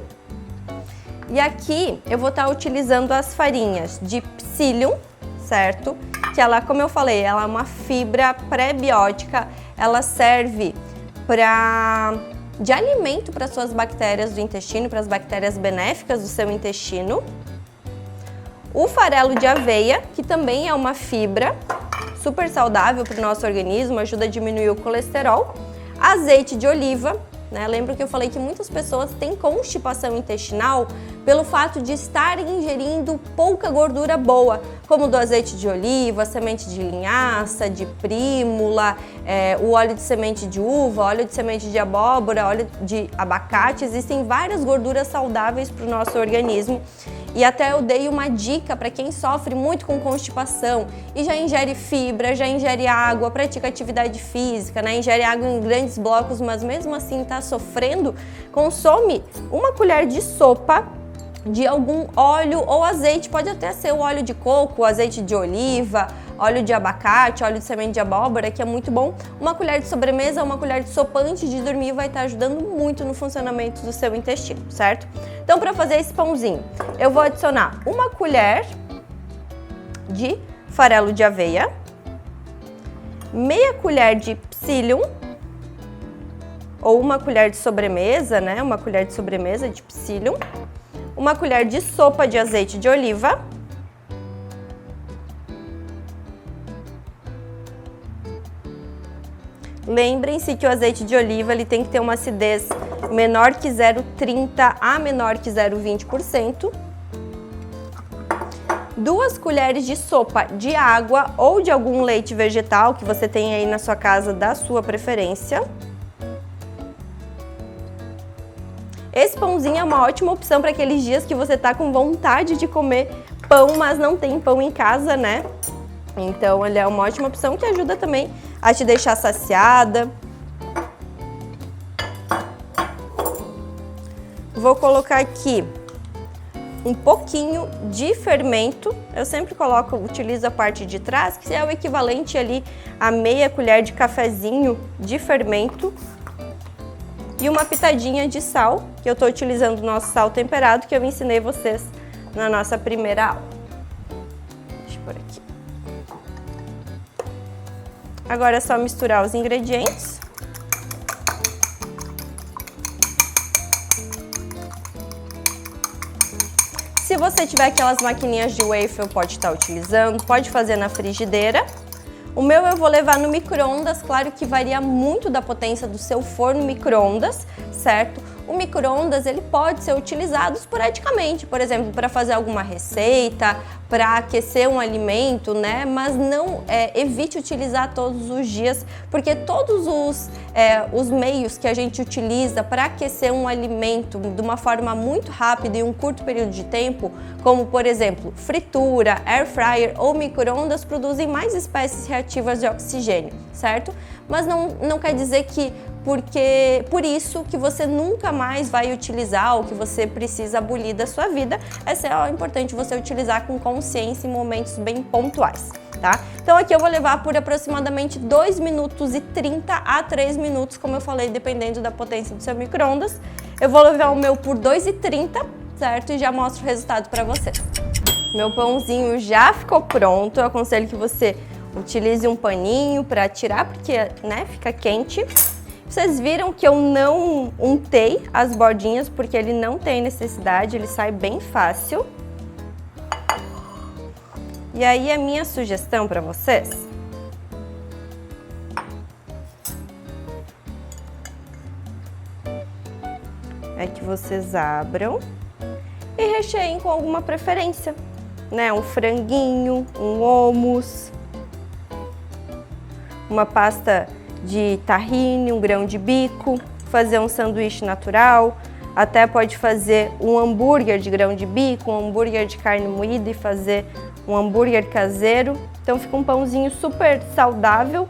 E aqui eu vou estar utilizando as farinhas de psyllium, certo? Que ela, como eu falei, ela é uma fibra pré-biótica, ela serve para de alimento para suas bactérias do intestino, para as bactérias benéficas do seu intestino. O farelo de aveia, que também é uma fibra super saudável para o nosso organismo, ajuda a diminuir o colesterol. Azeite de oliva, né? Lembra que eu falei que muitas pessoas têm constipação intestinal pelo fato de estarem ingerindo pouca gordura boa, como do azeite de oliva, semente de linhaça, de prímula, o óleo de semente de uva, óleo de semente de abóbora, óleo de abacate. Existem várias gorduras saudáveis para o nosso organismo. E até eu dei uma dica para quem sofre muito com constipação e já ingere fibra, já ingere água, pratica atividade física, né? Ingere água em grandes blocos, mas mesmo assim está sofrendo, consome uma colher de sopa de algum óleo ou azeite, pode até ser o óleo de coco, azeite de oliva, óleo de abacate, óleo de semente de abóbora, que é muito bom. Uma colher de sobremesa, uma colher de sopa antes de dormir vai estar ajudando muito no funcionamento do seu intestino, certo? Então, para fazer esse pãozinho, eu vou adicionar uma colher de farelo de aveia, meia colher de psyllium, ou uma colher de sobremesa, né? Uma colher de sobremesa de psyllium, uma colher de sopa de azeite de oliva, lembrem-se que o azeite de oliva ele tem que ter uma acidez menor que 0,30 a menor que 0,20%. 2 colheres de sopa de água ou de algum leite vegetal que você tem aí na sua casa da sua preferência. Esse pãozinho é uma ótima opção para aqueles dias que você tá com vontade de comer pão, mas não tem pão em casa, né? Então ele é uma ótima opção que ajuda também a te deixar saciada. Vou colocar aqui um pouquinho de fermento. Eu sempre utilizo a parte de trás, que é o equivalente ali a meia colher de cafezinho de fermento. E uma pitadinha de sal, que eu estou utilizando o nosso sal temperado, que eu ensinei vocês na nossa primeira aula. Deixa eu pôr aqui. Agora é só misturar os ingredientes. Se você tiver aquelas maquininhas de waffle, pode estar utilizando, pode fazer na frigideira. O meu eu vou levar no micro-ondas, claro que varia muito da potência do seu forno micro-ondas, certo? O micro-ondas ele pode ser utilizado esporadicamente, por exemplo, para fazer alguma receita, para aquecer um alimento, né? Mas não evite utilizar todos os dias, porque todos os meios que a gente utiliza para aquecer um alimento de uma forma muito rápida em um curto período de tempo, como por exemplo fritura, air fryer ou micro-ondas, produzem mais espécies reativas de oxigênio, certo? Mas não quer dizer que por isso que você nunca mais vai utilizar ou que você precisa abolir da sua vida. É só importante você utilizar com consciência em momentos bem pontuais, tá? Então aqui eu vou levar por aproximadamente 2 minutos e 30 a 3 minutos, como eu falei, dependendo da potência do seu micro-ondas. Eu vou levar o meu por 2,30, certo? E já mostro o resultado para vocês. Meu pãozinho já ficou pronto. Eu aconselho que você utilize um paninho para tirar, porque, né, fica quente. Vocês viram que eu não untei as bordinhas, porque ele não tem necessidade, ele sai bem fácil. E aí a minha sugestão para vocês é que vocês abram e recheiem com alguma preferência, né? Um franguinho, um hummus, uma pasta de tahine, um grão de bico, fazer um sanduíche natural, até pode fazer um hambúrguer de grão de bico, um hambúrguer de carne moída e fazer um hambúrguer caseiro. Então fica um pãozinho super saudável,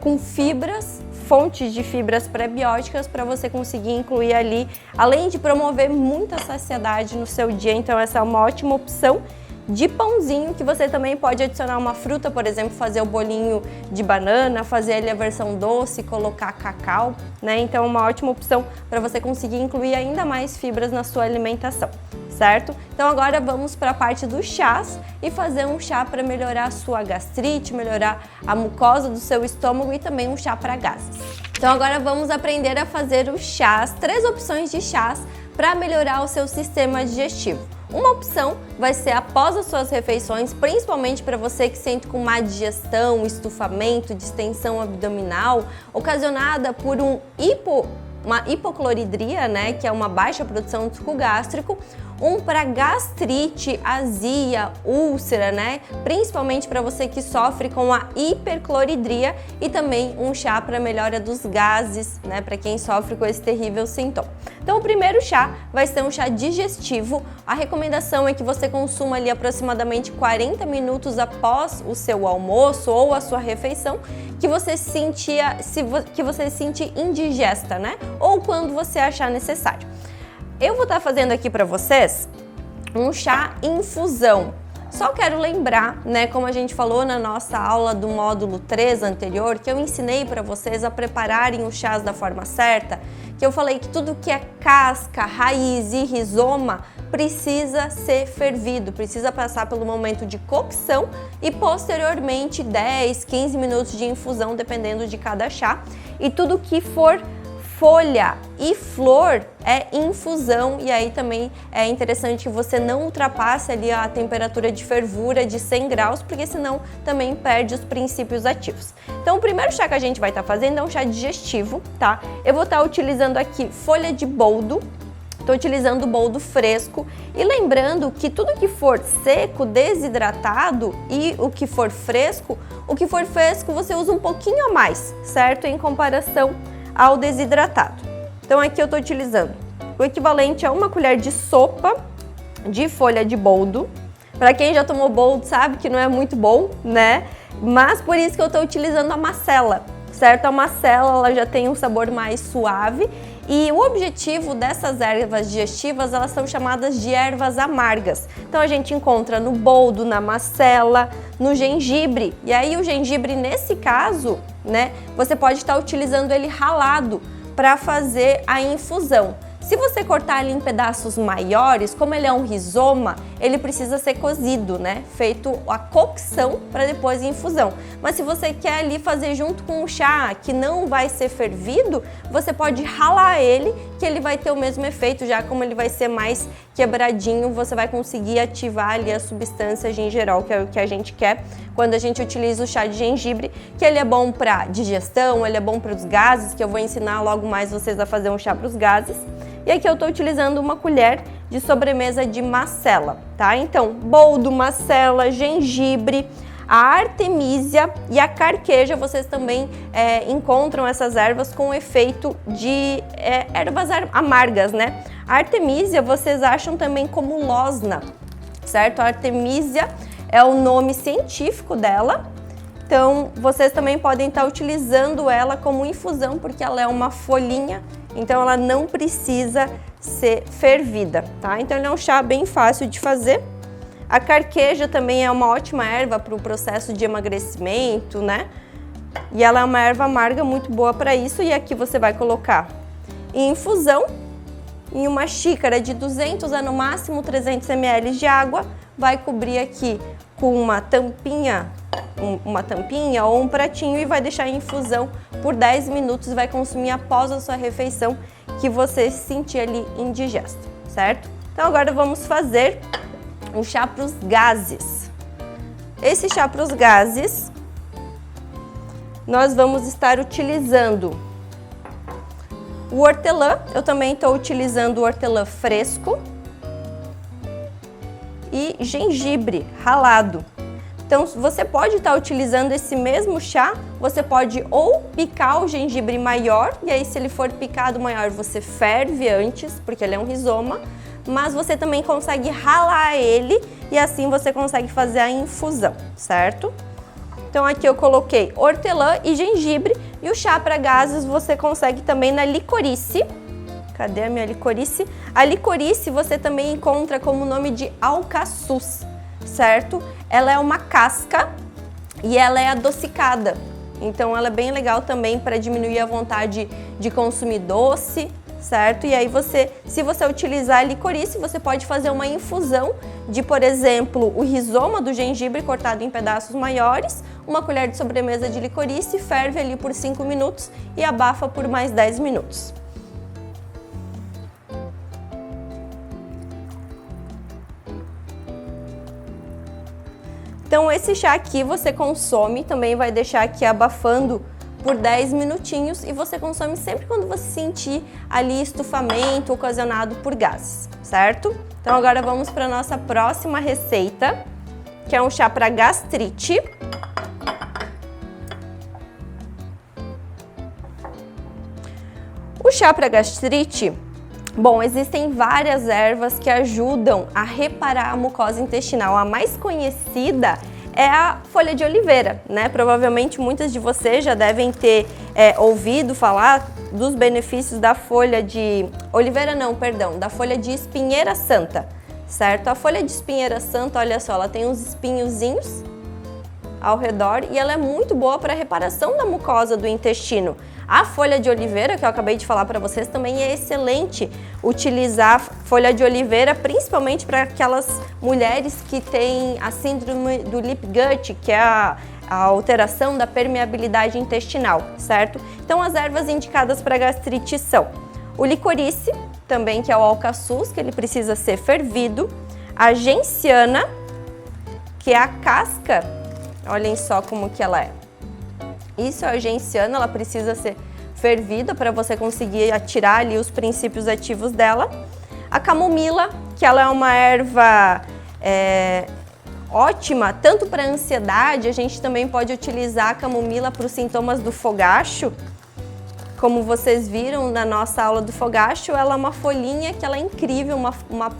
com fibras, fontes de fibras pré-bióticas para você conseguir incluir ali, além de promover muita saciedade no seu dia. Então essa é uma ótima opção de pãozinho, que você também pode adicionar uma fruta, por exemplo, fazer o bolinho de banana, fazer ali a versão doce, colocar cacau, né? Então é uma ótima opção para você conseguir incluir ainda mais fibras na sua alimentação, certo? Então agora vamos para a parte dos chás e fazer um chá para melhorar a sua gastrite, melhorar a mucosa do seu estômago e também um chá para gases. Então agora vamos aprender a fazer os chás, 3 opções de chás para melhorar o seu sistema digestivo. Uma opção vai ser após as suas refeições, principalmente para você que sente com má digestão, estufamento, distensão abdominal, ocasionada por uma hipocloridria, né, que é uma baixa produção de suco gástrico, um para gastrite, azia, úlcera, né, principalmente para você que sofre com a hipercloridria, e também um chá para melhora dos gases, né, para quem sofre com esse terrível sintoma. Então o primeiro chá vai ser um chá digestivo. A recomendação é que você consuma ali aproximadamente 40 minutos após o seu almoço ou a sua refeição, que você sente indigesta, né, ou quando você achar necessário. Eu vou estar fazendo aqui para vocês um chá infusão. Só quero lembrar, né, como a gente falou na nossa aula do módulo 3 anterior, que eu ensinei para vocês a prepararem os chás da forma certa, que eu falei que tudo que é casca, raiz e rizoma precisa ser fervido, precisa passar pelo momento de cocção e posteriormente 10, 15 minutos de infusão, dependendo de cada chá. E tudo que for folha e flor é infusão, e aí também é interessante que você não ultrapasse ali a temperatura de fervura de 100 graus, porque senão também perde os princípios ativos. Então o primeiro chá que a gente vai estar fazendo é um chá digestivo, tá? Eu vou estar utilizando aqui folha de boldo, estou utilizando o boldo fresco, e lembrando que tudo que for seco, desidratado, e o que for fresco você usa um pouquinho a mais, certo? Em comparação ao desidratado. Então aqui eu estou utilizando o equivalente a 1 colher de sopa de folha de boldo. Para quem já tomou boldo sabe que não é muito bom, né? Mas por isso que eu estou utilizando a macela, certo? A macela, ela já tem um sabor mais suave, e o objetivo dessas ervas digestivas, elas são chamadas de ervas amargas. Então a gente encontra no boldo, na macela, no gengibre. E aí o gengibre, nesse caso, né, você pode estar utilizando ele ralado para fazer a infusão. Se você cortar ele em pedaços maiores, como ele é um rizoma, ele precisa ser cozido, né? Feito a cocção para depois a infusão. Mas se você quer ali fazer junto com o chá, que não vai ser fervido, você pode ralar ele, que ele vai ter o mesmo efeito, já como ele vai ser mais quebradinho, você vai conseguir ativar ali a substância gingerol, que é o que a gente quer quando a gente utiliza o chá de gengibre, que ele é bom para digestão, ele é bom para os gases, que eu vou ensinar logo mais vocês a fazer um chá para os gases. E aqui eu estou utilizando 1 colher de sobremesa de macela, tá? Então, boldo, macela, gengibre, a artemisia e a carqueja, vocês também encontram essas ervas com efeito de ervas amargas, né? A artemisia vocês acham também como losna, certo? A artemisia é o nome científico dela. Então, vocês também podem estar utilizando ela como infusão, porque ela é uma folhinha, então ela não precisa ser fervida, tá? Então ele é um chá bem fácil de fazer. A carqueja também é uma ótima erva para o processo de emagrecimento, né? E ela é uma erva amarga muito boa para isso. E aqui você vai colocar em infusão, em uma xícara de 200 a no máximo 300 ml de água, vai cobrir aqui com uma tampinha ou um pratinho e vai deixar em infusão por 10 minutos e vai consumir após a sua refeição, que você se sentir ali indigesto, certo? Então agora vamos fazer um chá para os gases. Esse chá para os gases, nós vamos estar utilizando o hortelã. Eu também estou utilizando o hortelã fresco e gengibre ralado. Então, você pode estar utilizando esse mesmo chá, você pode ou picar o gengibre maior, e aí se ele for picado maior, você ferve antes, porque ele é um rizoma, mas você também consegue ralar ele, e assim você consegue fazer a infusão, certo? Então aqui eu coloquei hortelã e gengibre, e o chá para gases você consegue também na licorice. Cadê a minha licorice? A licorice você também encontra como nome de alcaçuz, certo? Ela é uma casca e ela é adocicada, então ela é bem legal também para diminuir a vontade de consumir doce, certo? E aí se você utilizar a licorice, você pode fazer uma infusão de, por exemplo, o rizoma do gengibre cortado em pedaços maiores, uma colher de sobremesa de licorice, ferve ali por 5 minutos e abafa por mais 10 minutos. Então esse chá aqui você consome, também vai deixar aqui abafando por 10 minutinhos e você consome sempre quando você sentir ali estufamento ocasionado por gases, certo? Então agora vamos para a nossa próxima receita, que é um chá para gastrite. O chá para gastrite, bom, existem várias ervas que ajudam a reparar a mucosa intestinal. A mais conhecida é a folha de oliveira, né? Provavelmente muitas de vocês já devem ter ouvido falar dos benefícios da folha de oliveira, não, perdão, da folha de espinheira santa, certo? A folha de espinheira santa, olha só, ela tem uns espinhozinhos ao redor e ela é muito boa para a reparação da mucosa do intestino. A folha de oliveira, que eu acabei de falar para vocês, também é excelente utilizar folha de oliveira, principalmente para aquelas mulheres que têm a síndrome do leaky gut, que é a alteração da permeabilidade intestinal, certo? Então as ervas indicadas para gastrite são o licorice, também que é o alcaçuz, que ele precisa ser fervido, a genciana, que é a casca, olhem só como que ela é. Isso é a genciana, ela precisa ser fervida para você conseguir tirar ali os princípios ativos dela. A camomila, que ela é uma erva ótima, tanto para ansiedade, a gente também pode utilizar a camomila para os sintomas do fogacho. Como vocês viram na nossa aula do fogacho, ela é uma folhinha que ela é incrível, uma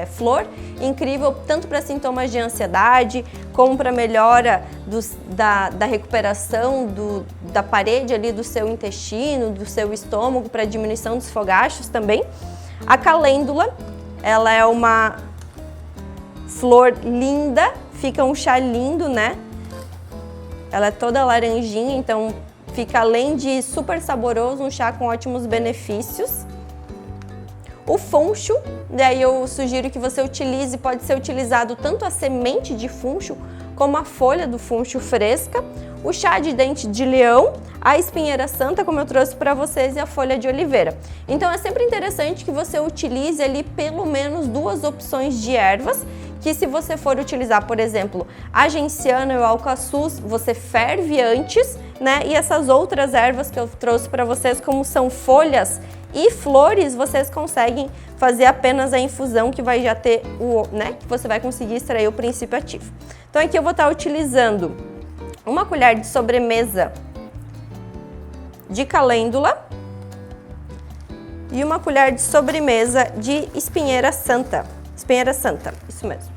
flor incrível tanto para sintomas de ansiedade, como para melhora da recuperação da parede ali do seu intestino, do seu estômago, para diminuição dos fogachos também. A calêndula, ela é uma flor linda, fica um chá lindo, né? Ela é toda laranjinha, então fica, além de super saboroso, um chá com ótimos benefícios. O funcho, daí eu sugiro que você utilize, pode ser utilizado tanto a semente de funcho como a folha do funcho fresca, o chá de dente de leão, a espinheira santa, como eu trouxe para vocês, e a folha de oliveira. Então é sempre interessante que você utilize ali pelo menos 2 opções de ervas, que se você for utilizar, por exemplo, a genciana e o alcaçuz, você ferve antes, né? E essas outras ervas que eu trouxe para vocês, como são folhas e flores, vocês conseguem fazer apenas a infusão, que vai já ter que você vai conseguir extrair o princípio ativo. Então aqui eu vou estar utilizando uma colher de sobremesa de calêndula e uma colher de sobremesa de espinheira santa. Espinheira santa, isso mesmo.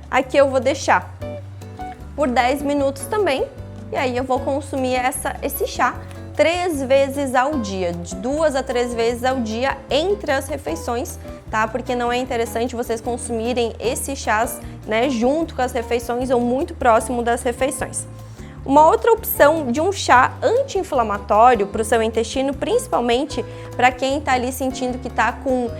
Aqui eu vou deixar por 10 minutos também, e aí eu vou consumir esse chá 3 vezes ao dia, de 2 a 3 vezes ao dia entre as refeições, tá? Porque não é interessante vocês consumirem esses chás, né, junto com as refeições ou muito próximo das refeições. Uma outra opção de um chá anti-inflamatório para o seu intestino, principalmente para quem está ali sentindo que está com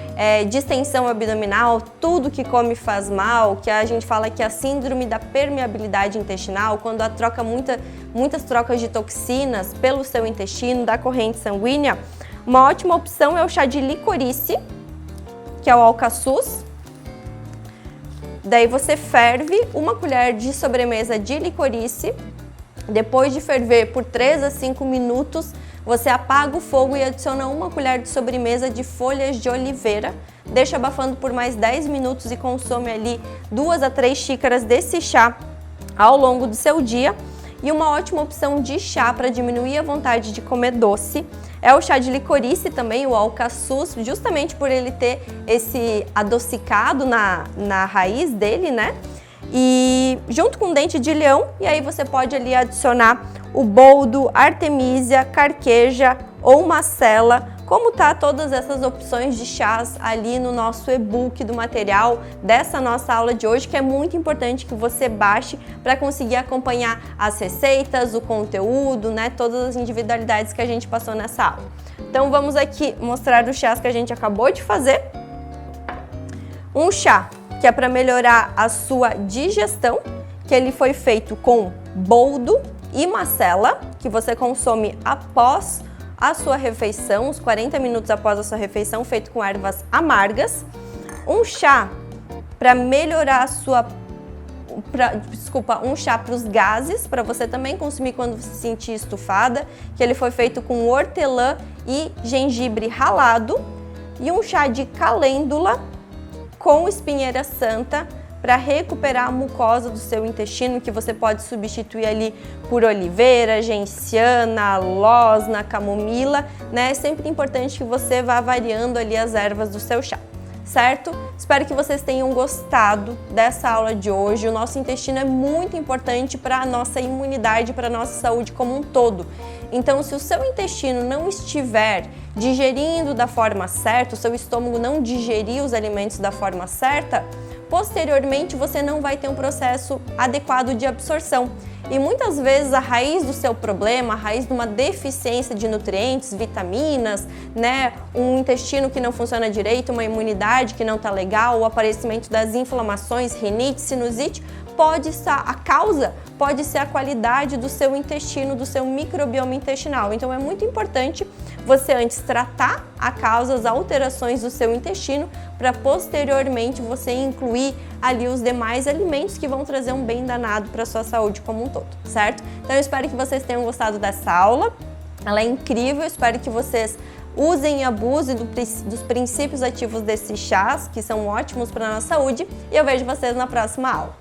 distensão abdominal, tudo que come faz mal, que a gente fala que é a síndrome da permeabilidade intestinal, quando troca muitas trocas de toxinas pelo seu intestino, da corrente sanguínea. Uma ótima opção é o chá de licorice, que é o alcaçuz. Daí você ferve uma colher de sobremesa de licorice. Depois de ferver por 3 a 5 minutos, você apaga o fogo e adiciona uma colher de sobremesa de folhas de oliveira. Deixa abafando por mais 10 minutos e consome ali 2 a 3 xícaras desse chá ao longo do seu dia. E uma ótima opção de chá para diminuir a vontade de comer doce é o chá de licorice também, o alcaçuz, justamente por ele ter esse adocicado na raiz dele, né? E junto com dente de leão, e aí você pode ali adicionar o boldo, artemisia, carqueja ou macela como tá todas essas opções de chás ali no nosso e-book do material dessa nossa aula de hoje, que é muito importante que você baixe para conseguir acompanhar as receitas, o conteúdo, né, todas as individualidades que a gente passou nessa aula. Então vamos aqui mostrar os chás que a gente acabou de fazer. Um chá que é para melhorar a sua digestão, que ele foi feito com boldo e macela, que você consome após a sua refeição, uns 40 minutos após a sua refeição, feito com ervas amargas. Um chá para melhorar a sua... um chá para os gases, para você também consumir quando se sentir estufada, que ele foi feito com hortelã e gengibre ralado. E um chá de calêndula com espinheira santa, para recuperar a mucosa do seu intestino, que você pode substituir ali por oliveira, genciana, losna, camomila, né? É sempre importante que você vá variando ali as ervas do seu chá, certo? Espero que vocês tenham gostado dessa aula de hoje. O nosso intestino é muito importante para a nossa imunidade, para a nossa saúde como um todo. Então, se o seu intestino não estiver digerindo da forma certa, o seu estômago não digerir os alimentos da forma certa, posteriormente você não vai ter um processo adequado de absorção. E muitas vezes a raiz do seu problema, a raiz de uma deficiência de nutrientes, vitaminas, né, um intestino que não funciona direito, uma imunidade que não está legal, o aparecimento das inflamações, rinite, sinusite, a causa pode ser a qualidade do seu intestino, do seu microbioma intestinal. Então é muito importante você antes tratar a causa, as alterações do seu intestino, para posteriormente você incluir ali os demais alimentos que vão trazer um bem danado para a sua saúde como um todo, certo? Então eu espero que vocês tenham gostado dessa aula, ela é incrível, eu espero que vocês usem e abusem dos princípios ativos desses chás, que são ótimos para a nossa saúde, e eu vejo vocês na próxima aula.